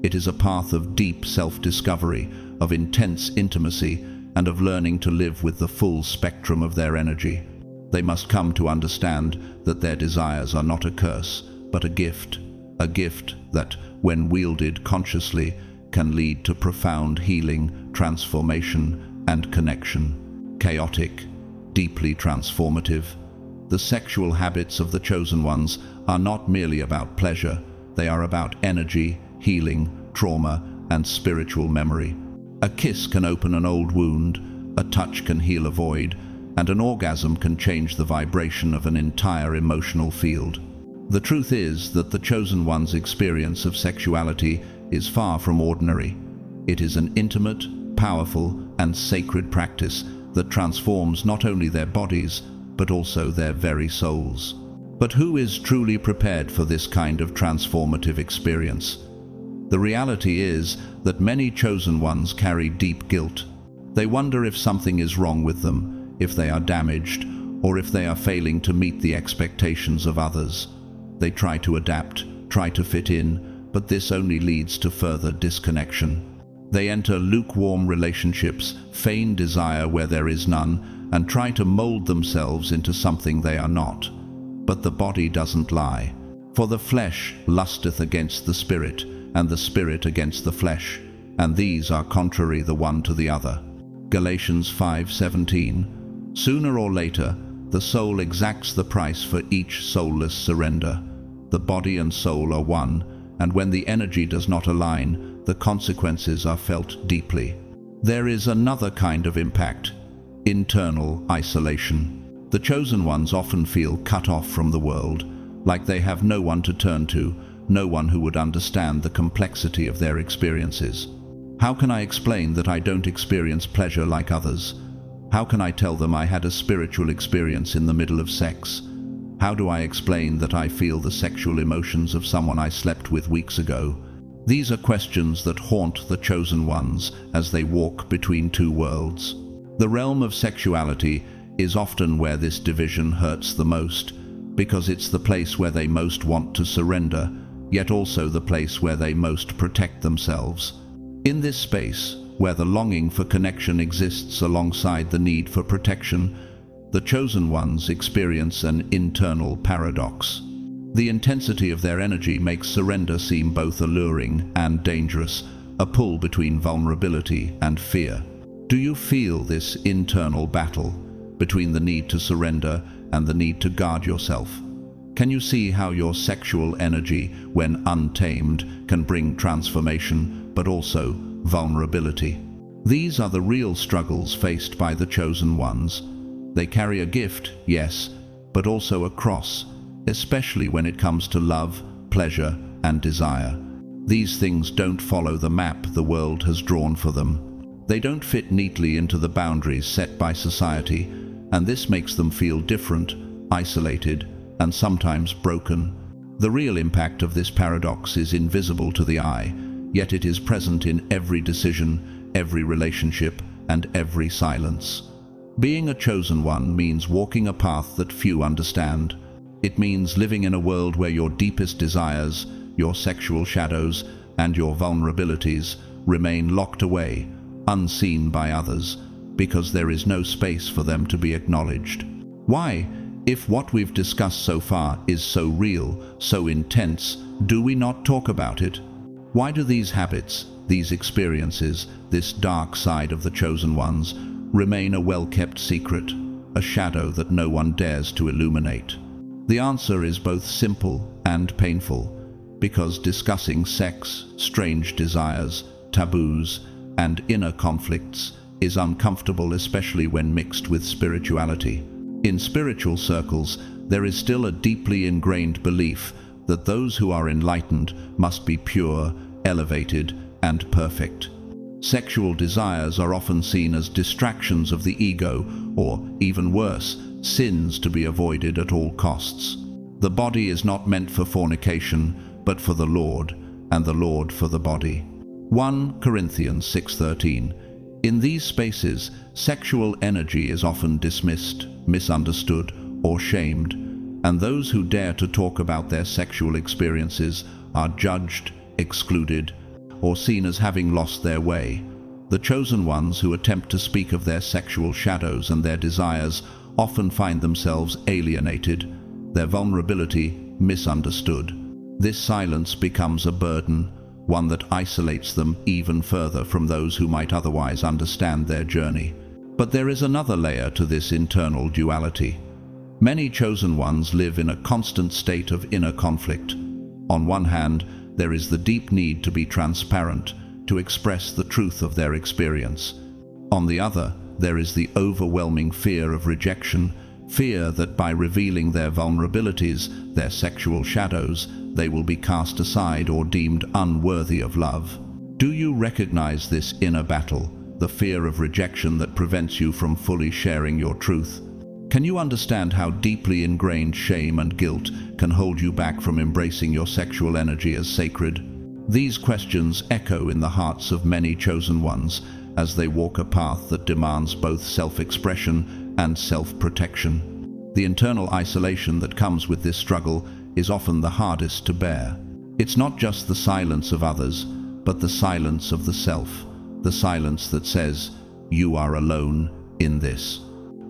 It is a path of deep self-discovery, of intense intimacy, and of learning to live with the full spectrum of their energy. They must come to understand that their desires are not a curse, but a gift that, when wielded consciously, can lead to profound healing, transformation, and connection. Chaotic, deeply transformative. The sexual habits of the chosen ones are not merely about pleasure, they are about energy, healing, trauma, and spiritual memory. A kiss can open an old wound, a touch can heal a void, and an orgasm can change the vibration of an entire emotional field. The truth is that the chosen one's experience of sexuality is far from ordinary. It is an intimate, powerful, and sacred practice that transforms not only their bodies, but also their very souls. But who is truly prepared for this kind of transformative experience? The reality is that many chosen ones carry deep guilt. They wonder if something is wrong with them, if they are damaged, or if they are failing to meet the expectations of others. They try to adapt, try to fit in, but this only leads to further disconnection. They enter lukewarm relationships, feign desire where there is none, and try to mold themselves into something they are not. But the body doesn't lie. For the flesh lusteth against the spirit, and the spirit against the flesh, and these are contrary the one to the other. Galatians 5:17. Sooner or later, the soul exacts the price for each soulless surrender. The body and soul are one, and when the energy does not align, the consequences are felt deeply. There is another kind of impact: internal isolation. The chosen ones often feel cut off from the world, like they have no one to turn to, no one who would understand the complexity of their experiences. How can I explain that I don't experience pleasure like others? How can I tell them I had a spiritual experience in the middle of sex? How do I explain that I feel the sexual emotions of someone I slept with weeks ago? These are questions that haunt the chosen ones as they walk between two worlds. The realm of sexuality is often where this division hurts the most, because it's the place where they most want to surrender, yet also the place where they most protect themselves. In this space, where the longing for connection exists alongside the need for protection, the chosen ones experience an internal paradox. The intensity of their energy makes surrender seem both alluring and dangerous, a pull between vulnerability and fear. Do you feel this internal battle between the need to surrender and the need to guard yourself? Can you see how your sexual energy, when untamed, can bring transformation, but also vulnerability? These are the real struggles faced by the chosen ones. They carry a gift, yes, but also a cross, especially when it comes to love, pleasure, and desire. These things don't follow the map the world has drawn for them. They don't fit neatly into the boundaries set by society, and this makes them feel different, isolated, and sometimes broken. The real impact of this paradox is invisible to the eye, yet it is present in every decision, every relationship, and every silence. Being a chosen one means walking a path that few understand. It means living in a world where your deepest desires, your sexual shadows, and your vulnerabilities remain locked away, unseen by others, because there is no space for them to be acknowledged. Why, if what we've discussed so far is so real, so intense, do we not talk about it? Why do these habits, these experiences, this dark side of the chosen ones, remain a well-kept secret, a shadow that no one dares to illuminate? The answer is both simple and painful, because discussing sex, strange desires, taboos, and inner conflicts is uncomfortable, especially when mixed with spirituality. In spiritual circles, there is still a deeply ingrained belief that those who are enlightened must be pure, elevated, and perfect. Sexual desires are often seen as distractions of the ego, or, even worse, sins to be avoided at all costs. The body is not meant for fornication, but for the Lord, and the Lord for the body. 1 Corinthians 6:13. In these spaces, sexual energy is often dismissed, misunderstood, or shamed, and those who dare to talk about their sexual experiences are judged, excluded, or seen as having lost their way. The chosen ones who attempt to speak of their sexual shadows and their desires often find themselves alienated, their vulnerability misunderstood. This silence becomes a burden, one that isolates them even further from those who might otherwise understand their journey. But there is another layer to this internal duality. Many chosen ones live in a constant state of inner conflict. On one hand, there is the deep need to be transparent, to express the truth of their experience. On the other, there is the overwhelming fear of rejection, fear that by revealing their vulnerabilities, their sexual shadows, they will be cast aside or deemed unworthy of love. Do you recognize this inner battle, the fear of rejection that prevents you from fully sharing your truth? Can you understand how deeply ingrained shame and guilt can hold you back from embracing your sexual energy as sacred? These questions echo in the hearts of many chosen ones as they walk a path that demands both self-expression and self-protection. The internal isolation that comes with this struggle is often the hardest to bear. It's not just the silence of others, but the silence of the self, the silence that says, "You are alone in this.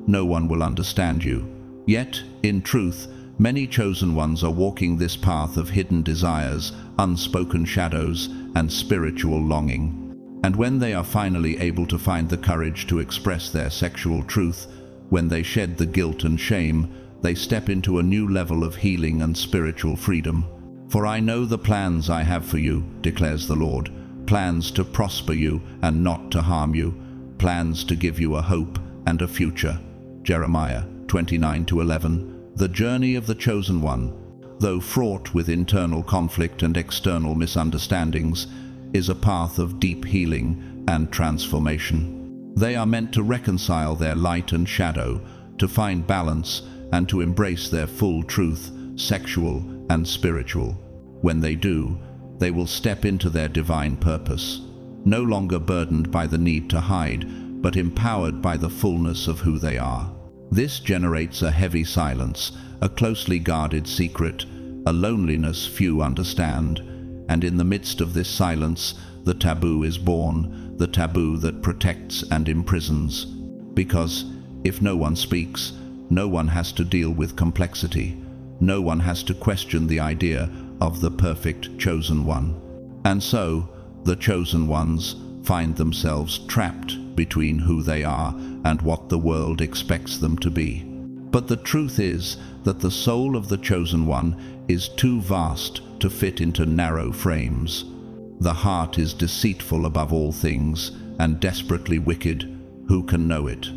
No one will understand you." Yet, in truth, many chosen ones are walking this path of hidden desires, unspoken shadows, and spiritual longing. And when they are finally able to find the courage to express their sexual truth, when they shed the guilt and shame, they step into a new level of healing and spiritual freedom. "For I know the plans I have for you," declares the Lord, "plans to prosper you and not to harm you, plans to give you a hope and a future." Jeremiah 29-11. The journey of the chosen one, though fraught with internal conflict and external misunderstandings, is a path of deep healing and transformation. They are meant to reconcile their light and shadow, to find balance, and to embrace their full truth, sexual and spiritual. When they do, they will step into their divine purpose, no longer burdened by the need to hide, but empowered by the fullness of who they are. This generates a heavy silence, a closely guarded secret, a loneliness few understand, and in the midst of this silence, the taboo is born, the taboo that protects and imprisons. Because if no one speaks, no one has to deal with complexity. No one has to question the idea of the perfect chosen one. And so, the chosen ones find themselves trapped between who they are and what the world expects them to be. But the truth is that the soul of the chosen one is too vast to fit into narrow frames. The heart is deceitful above all things and desperately wicked. Who can know it?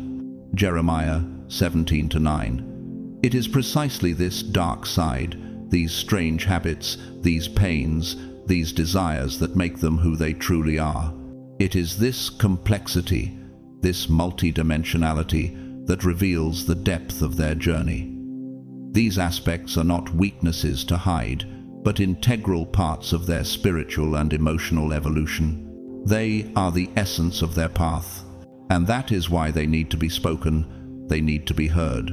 Jeremiah 17:9. It is precisely this dark side, these strange habits, these pains, these desires that make them who they truly are. It is this complexity, this multidimensionality, that reveals the depth of their journey. These aspects are not weaknesses to hide, but integral parts of their spiritual and emotional evolution. They are the essence of their path, and that is why they need to be spoken, they need to be heard.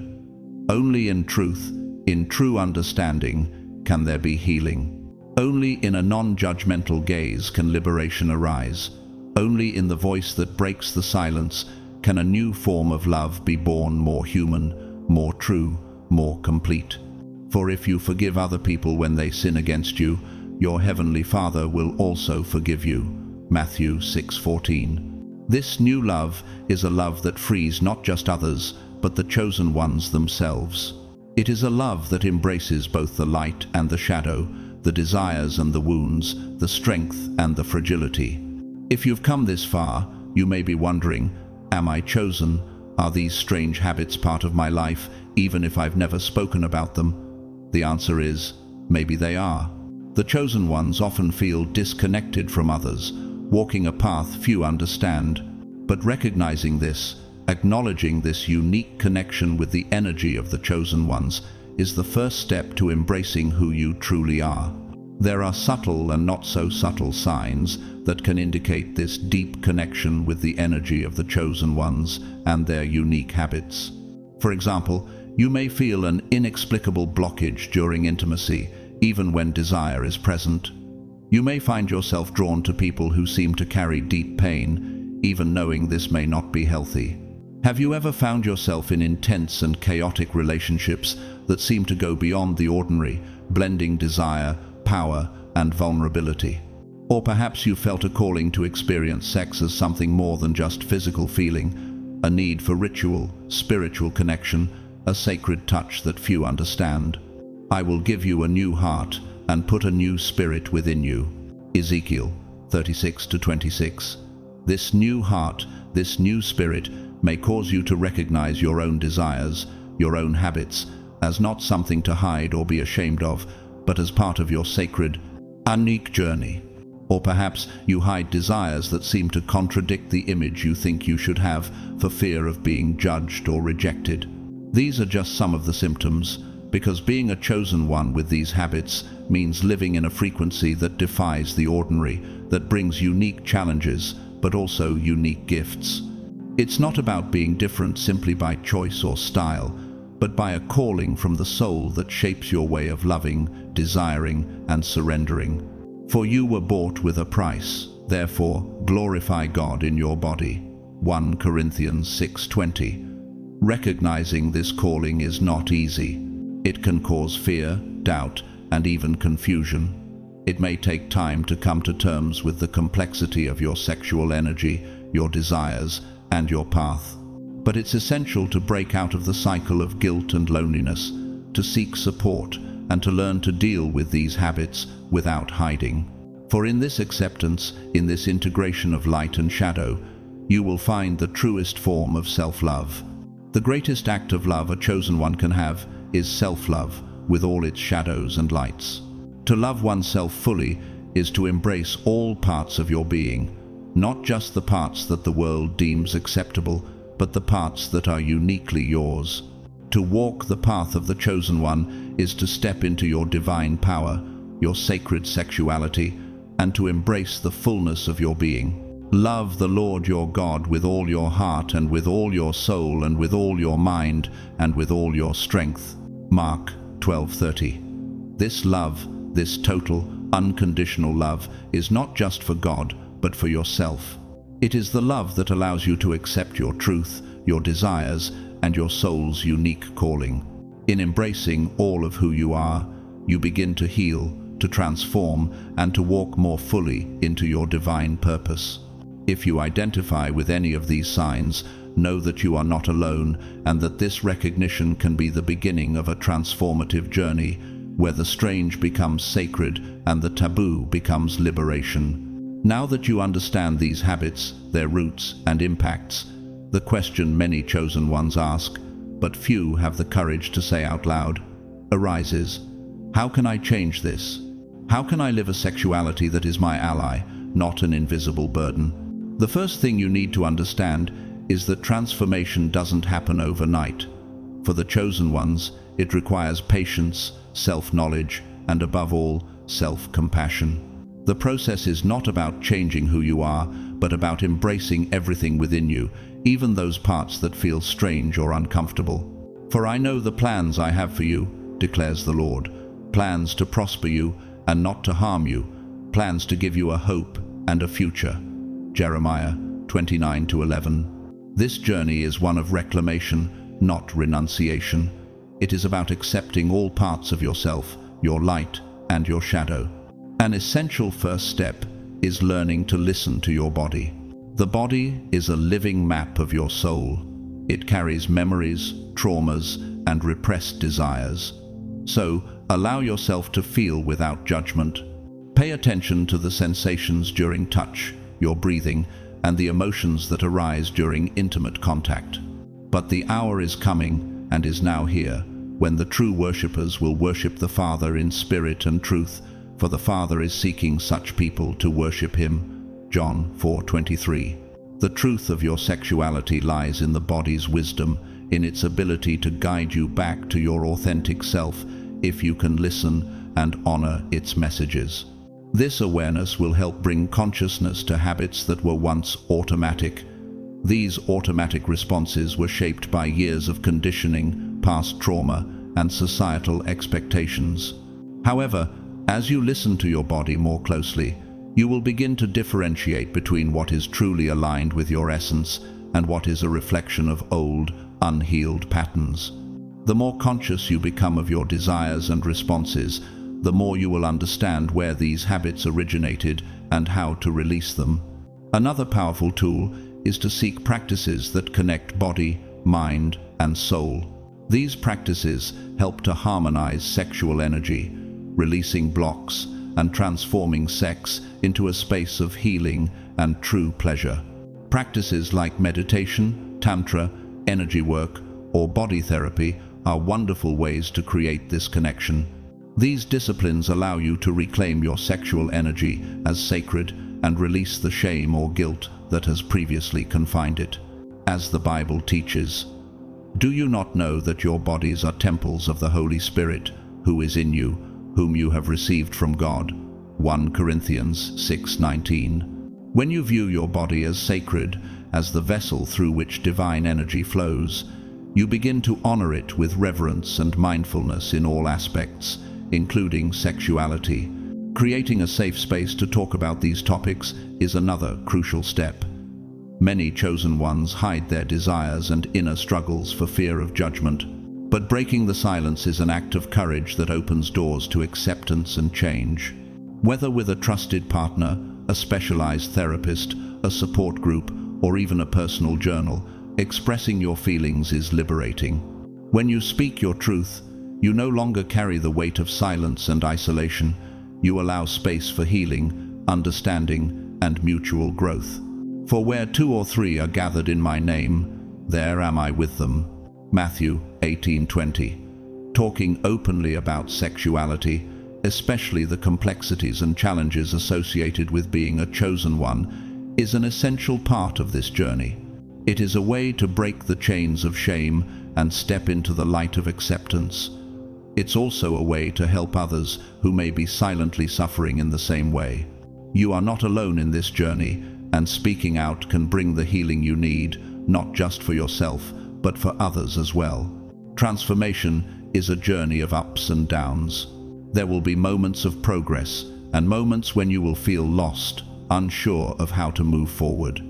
Only in truth, in true understanding, can there be healing. Only in a non-judgmental gaze can liberation arise. Only in the voice that breaks the silence can a new form of love be born, more human, more true, more complete. For if you forgive other people when they sin against you, your heavenly Father will also forgive you. Matthew 6:14. This new love is a love that frees not just others, but the chosen ones themselves. It is a love that embraces both the light and the shadow, the desires and the wounds, the strength and the fragility. If you've come this far, you may be wondering, am I chosen? Are these strange habits part of my life, even if I've never spoken about them? The answer is, maybe they are. The chosen ones often feel disconnected from others, walking a path few understand. But recognizing this, acknowledging this unique connection with the energy of the chosen ones, is the first step to embracing who you truly are. There are subtle and not so subtle signs that can indicate this deep connection with the energy of the chosen ones and their unique habits. For example, you may feel an inexplicable blockage during intimacy, even when desire is present. You may find yourself drawn to people who seem to carry deep pain, even knowing this may not be healthy. Have you ever found yourself in intense and chaotic relationships that seem to go beyond the ordinary, blending desire, power, and vulnerability? Or perhaps you felt a calling to experience sex as something more than just physical feeling, a need for ritual, spiritual connection, a sacred touch that few understand. I will give you a new heart and put a new spirit within you. Ezekiel 36:26. This new heart, this new spirit, may cause you to recognize your own desires, your own habits, as not something to hide or be ashamed of, but as part of your sacred, unique journey. Or perhaps you hide desires that seem to contradict the image you think you should have for fear of being judged or rejected. These are just some of the symptoms, because being a chosen one with these habits means living in a frequency that defies the ordinary, that brings unique challenges, but also unique gifts. It's not about being different simply by choice or style, but by a calling from the soul that shapes your way of loving, desiring, and surrendering. For you were bought with a price, therefore glorify God in your body. 1 Corinthians 6:20. Recognizing this calling is not easy. It can cause fear, doubt, and even confusion. It may take time to come to terms with the complexity of your sexual energy, your desires, and your path. But it's essential to break out of the cycle of guilt and loneliness, to seek support, and to learn to deal with these habits without hiding. For in this acceptance, in this integration of light and shadow, you will find the truest form of self-love. The greatest act of love a chosen one can have is self-love, with all its shadows and lights. To love oneself fully is to embrace all parts of your being, not just the parts that the world deems acceptable, but the parts that are uniquely yours. To walk the path of the chosen one is to step into your divine power, your sacred sexuality, and to embrace the fullness of your being. Love the Lord your God with all your heart and with all your soul and with all your mind and with all your strength. Mark 12:30. This love, this total, unconditional love, is not just for God, but for yourself. It is the love that allows you to accept your truth, your desires, and your soul's unique calling. In embracing all of who you are, you begin to heal, to transform, and to walk more fully into your divine purpose. If you identify with any of these signs, know that you are not alone, and that this recognition can be the beginning of a transformative journey, where the strange becomes sacred and the taboo becomes liberation. Now that you understand these habits, their roots and impacts, the question many chosen ones ask, but few have the courage to say out loud, arises: how can I change this? How can I live a sexuality that is my ally, not an invisible burden? The first thing you need to understand is that transformation doesn't happen overnight. For the chosen ones, it requires patience, self-knowledge, and above all, self-compassion. The process is not about changing who you are, but about embracing everything within you, even those parts that feel strange or uncomfortable. For I know the plans I have for you, declares the Lord, plans to prosper you and not to harm you, plans to give you a hope and a future. Jeremiah 29:11. This journey is one of reclamation, not renunciation. It is about accepting all parts of yourself, your light and your shadow. An essential first step is learning to listen to your body. The body is a living map of your soul. It carries memories, traumas, and repressed desires. So, allow yourself to feel without judgment. Pay attention to the sensations during touch, your breathing, and the emotions that arise during intimate contact. But the hour is coming, and is now here, when the true worshippers will worship the Father in spirit and truth, for the Father is seeking such people to worship Him. John 4:23. The truth of your sexuality lies in the body's wisdom, in its ability to guide you back to your authentic self, if you can listen and honor its messages. This awareness will help bring consciousness to habits that were once automatic. These automatic responses were shaped by years of conditioning, past trauma, and societal expectations. However, as you listen to your body more closely, you will begin to differentiate between what is truly aligned with your essence and what is a reflection of old, unhealed patterns. The more conscious you become of your desires and responses, the more you will understand where these habits originated and how to release them. Another powerful tool is to seek practices that connect body, mind, and soul. These practices help to harmonize sexual energy, releasing blocks and transforming sex into a space of healing and true pleasure. Practices like meditation, tantra, energy work, or body therapy are wonderful ways to create this connection. These disciplines allow you to reclaim your sexual energy as sacred and release the shame or guilt that has previously confined it. As the Bible teaches, do you not know that your bodies are temples of the Holy Spirit, who is in you, whom you have received from God? 1 Corinthians 6:19. When you view your body as sacred, as the vessel through which divine energy flows, you begin to honor it with reverence and mindfulness in all aspects, including sexuality. Creating a safe space to talk about these topics is another crucial step. Many chosen ones hide their desires and inner struggles for fear of judgment, but breaking the silence is an act of courage that opens doors to acceptance and change. Whether with a trusted partner, a specialized therapist, a support group, or even a personal journal, expressing your feelings is liberating. When you speak your truth, you no longer carry the weight of silence and isolation. You allow space for healing, understanding, and mutual growth. For where 2 or 3 are gathered in my name, there am I with them. Matthew 18:20. Talking openly about sexuality, especially the complexities and challenges associated with being a chosen one, is an essential part of this journey. It is a way to break the chains of shame and step into the light of acceptance. It's also a way to help others who may be silently suffering in the same way. You are not alone in this journey, and speaking out can bring the healing you need, not just for yourself, but for others as well. Transformation is a journey of ups and downs. There will be moments of progress and moments when you will feel lost, unsure of how to move forward.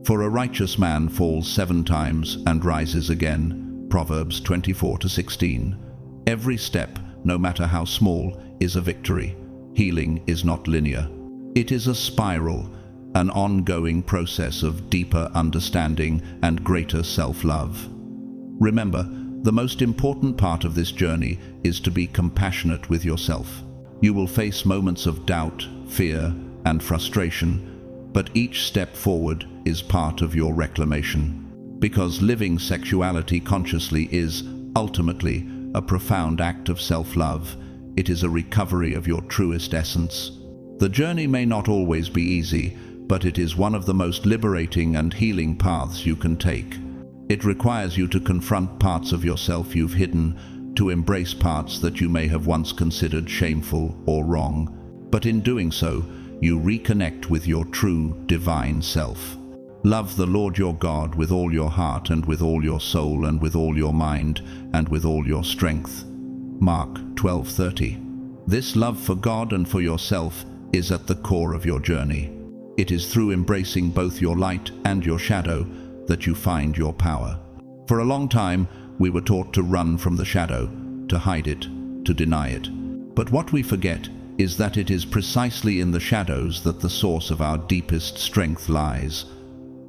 For a righteous man falls 7 times and rises again. Proverbs 24:16. Every step, no matter how small, is a victory. Healing is not linear. It is a spiral, an ongoing process of deeper understanding and greater self-love. Remember, the most important part of this journey is to be compassionate with yourself. You will face moments of doubt, fear, and frustration, but each step forward is part of your reclamation. Because living sexuality consciously is, ultimately, a profound act of self-love. It is a recovery of your truest essence. The journey may not always be easy, but it is one of the most liberating and healing paths you can take. It requires you to confront parts of yourself you've hidden, to embrace parts that you may have once considered shameful or wrong. But in doing so, you reconnect with your true, divine self. Love the Lord your God with all your heart and with all your soul and with all your mind and with all your strength. Mark 12:30. This love for God and for yourself is at the core of your journey. It is through embracing both your light and your shadow that you find your power. For a long time, we were taught to run from the shadow, to hide it, to deny it. But what we forget is that it is precisely in the shadows that the source of our deepest strength lies.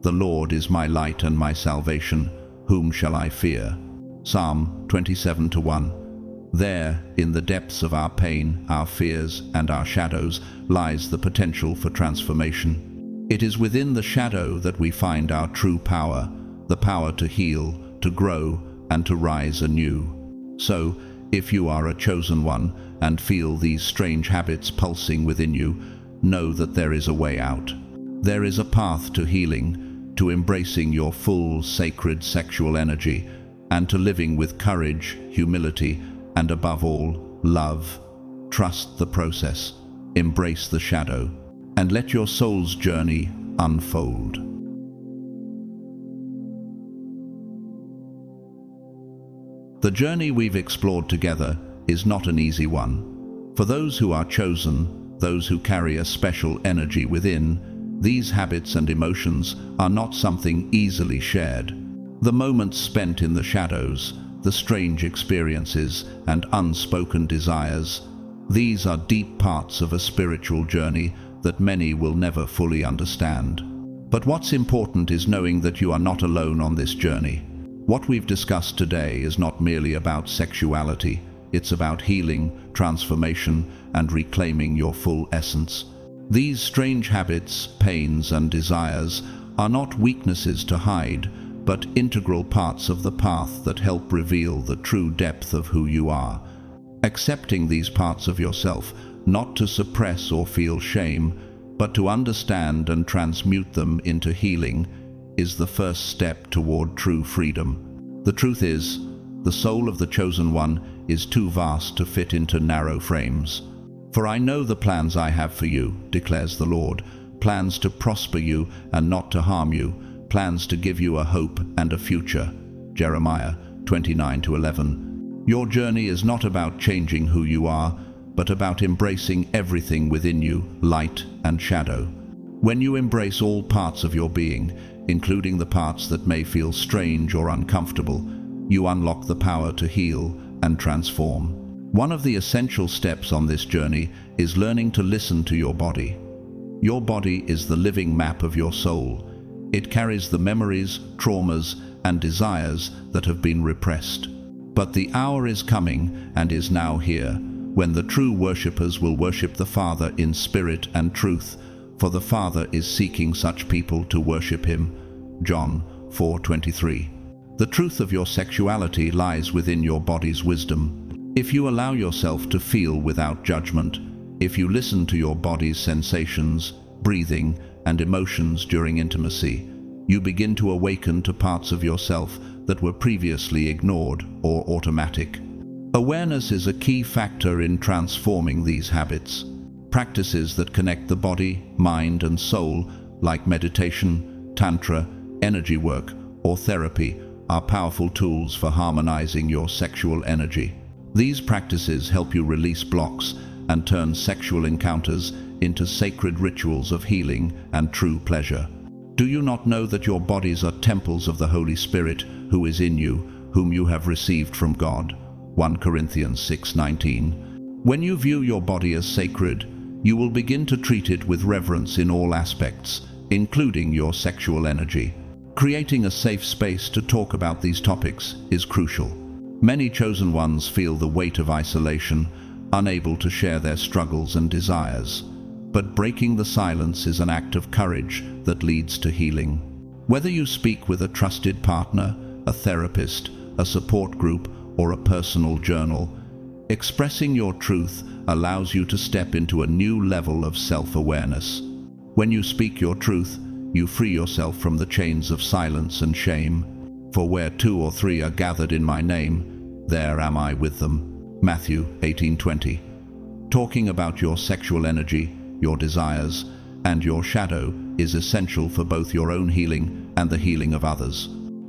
The Lord is my light and my salvation. Whom shall I fear? Psalm 27:1. There, in the depths of our pain, our fears, and our shadows, lies the potential for transformation. It is within the shadow that we find our true power, the power to heal, to grow, and to rise anew. So, if you are a chosen one and feel these strange habits pulsing within you, know that there is a way out. There is a path to healing, to embracing your full, sacred sexual energy, and to living with courage, humility, and above all, love. Trust the process, embrace the shadow, and let your soul's journey unfold. The journey we've explored together is not an easy one. For those who are chosen, those who carry a special energy within, these habits and emotions are not something easily shared. The moments spent in the shadows, the strange experiences and unspoken desires, these are deep parts of a spiritual journey that many will never fully understand. But what's important is knowing that you are not alone on this journey. What we've discussed today is not merely about sexuality, it's about healing, transformation, and reclaiming your full essence. These strange habits, pains, and desires are not weaknesses to hide, but integral parts of the path that help reveal the true depth of who you are. Accepting these parts of yourself, not to suppress or feel shame, but to understand and transmute them into healing, is the first step toward true freedom. The truth is, the soul of the chosen one is too vast to fit into narrow frames. For I know the plans I have for you, declares the Lord, plans to prosper you and not to harm you, plans to give you a hope and a future. Jeremiah 29:11. Your journey is not about changing who you are, but about embracing everything within you, light and shadow. When you embrace all parts of your being, including the parts that may feel strange or uncomfortable, you unlock the power to heal and transform. One of the essential steps on this journey is learning to listen to your body. Your body is the living map of your soul. It carries the memories, traumas, and desires that have been repressed. But the hour is coming and is now here, when the true worshippers will worship the Father in spirit and truth, for the Father is seeking such people to worship him. John 4:23. The truth of your sexuality lies within your body's wisdom. If you allow yourself to feel without judgment, if you listen to your body's sensations, breathing, and emotions during intimacy, you begin to awaken to parts of yourself that were previously ignored or automatic. Awareness is a key factor in transforming these habits. Practices that connect the body, mind, and soul, like meditation, tantra, energy work, or therapy, are powerful tools for harmonizing your sexual energy. These practices help you release blocks and turn sexual encounters into sacred rituals of healing and true pleasure. Do you not know that your bodies are temples of the Holy Spirit who is in you, whom you have received from God? 1 Corinthians 6:19. When you view your body as sacred, you will begin to treat it with reverence in all aspects, including your sexual energy. Creating a safe space to talk about these topics is crucial. Many chosen ones feel the weight of isolation, unable to share their struggles and desires. But breaking the silence is an act of courage that leads to healing. Whether you speak with a trusted partner, a therapist, a support group, or a personal journal, expressing your truth allows you to step into a new level of self-awareness. When you speak your truth, you free yourself from the chains of silence and shame. For where 2 or 3 are gathered in my name, there am I with them. Matthew 18:20. Talking about your sexual energy, your desires, and your shadow is essential for both your own healing and the healing of others.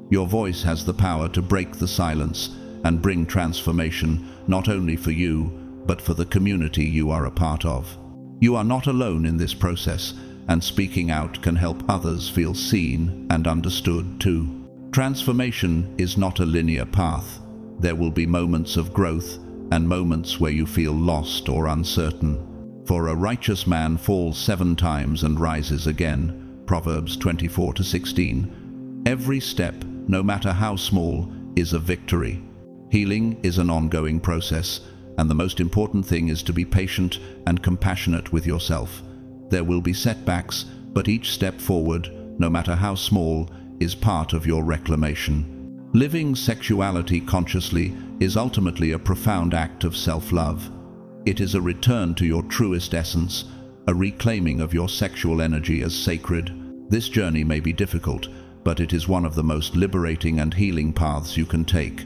Your voice has the power to break the silence and bring transformation not only for you, but for the community you are a part of. You are not alone in this process, and speaking out can help others feel seen and understood too. Transformation is not a linear path. There will be moments of growth and moments where you feel lost or uncertain. For a righteous man falls 7 times and rises again. Proverbs 24:16. Every step, no matter how small, is a victory. Healing is an ongoing process, and the most important thing is to be patient and compassionate with yourself. There will be setbacks, but each step forward, no matter how small, is part of your reclamation. Living sexuality consciously is ultimately a profound act of self-love. It is a return to your truest essence, a reclaiming of your sexual energy as sacred. This journey may be difficult, but it is one of the most liberating and healing paths you can take.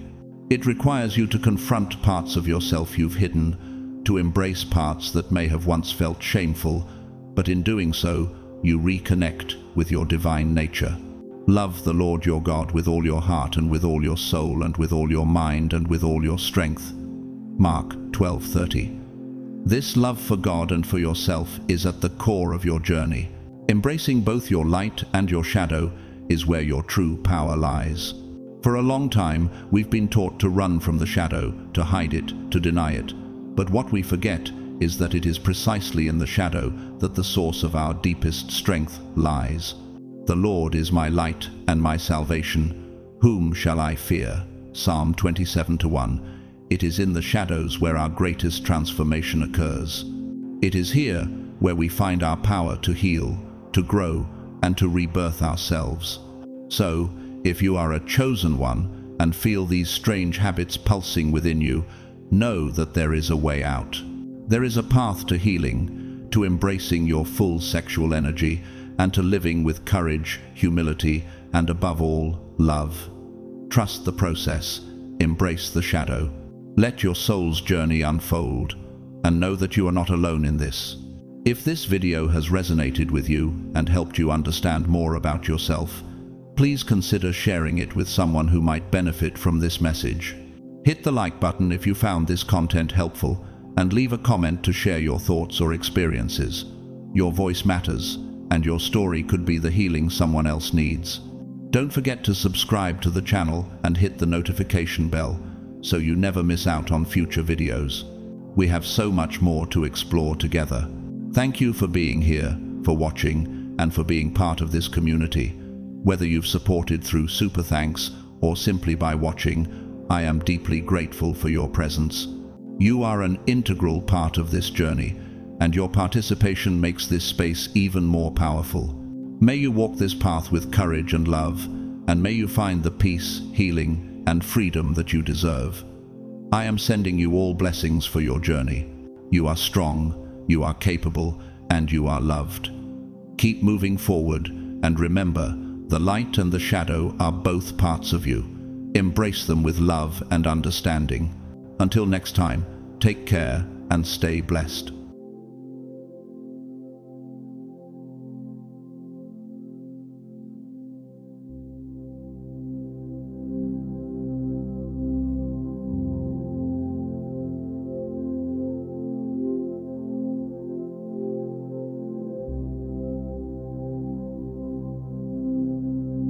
It requires you to confront parts of yourself you've hidden, to embrace parts that may have once felt shameful, but in doing so, you reconnect with your divine nature. Love the Lord your God with all your heart and with all your soul and with all your mind and with all your strength. Mark 12:30. This love for God and for yourself is at the core of your journey. Embracing both your light and your shadow is where your true power lies. For a long time, we've been taught to run from the shadow, to hide it, to deny it. But what we forget is that it is precisely in the shadow that the source of our deepest strength lies. The Lord is my light and my salvation. Whom shall I fear? Psalm 27:1. It is in the shadows where our greatest transformation occurs. It is here where we find our power to heal, to grow, and to rebirth ourselves. So, if you are a chosen one and feel these strange habits pulsing within you, know that there is a way out. There is a path to healing, to embracing your full sexual energy, and to living with courage, humility, and above all, love. Trust the process, embrace the shadow. Let your soul's journey unfold, and know that you are not alone in this. If this video has resonated with you and helped you understand more about yourself, please consider sharing it with someone who might benefit from this message. Hit the like button if you found this content helpful, and leave a comment to share your thoughts or experiences. Your voice matters, and your story could be the healing someone else needs. Don't forget to subscribe to the channel and hit the notification bell so you never miss out on future videos. We have so much more to explore together. Thank you for being here, for watching, and for being part of this community. Whether you've supported through super thanks or simply by watching, I am deeply grateful for your presence. You are an integral part of this journey, and your participation makes this space even more powerful. May you walk this path with courage and love, and may you find the peace, healing, and freedom that you deserve. I am sending you all blessings for your journey. You are strong, you are capable, and you are loved. Keep moving forward, and remember, the light and the shadow are both parts of you. Embrace them with love and understanding. Until next time, take care and stay blessed.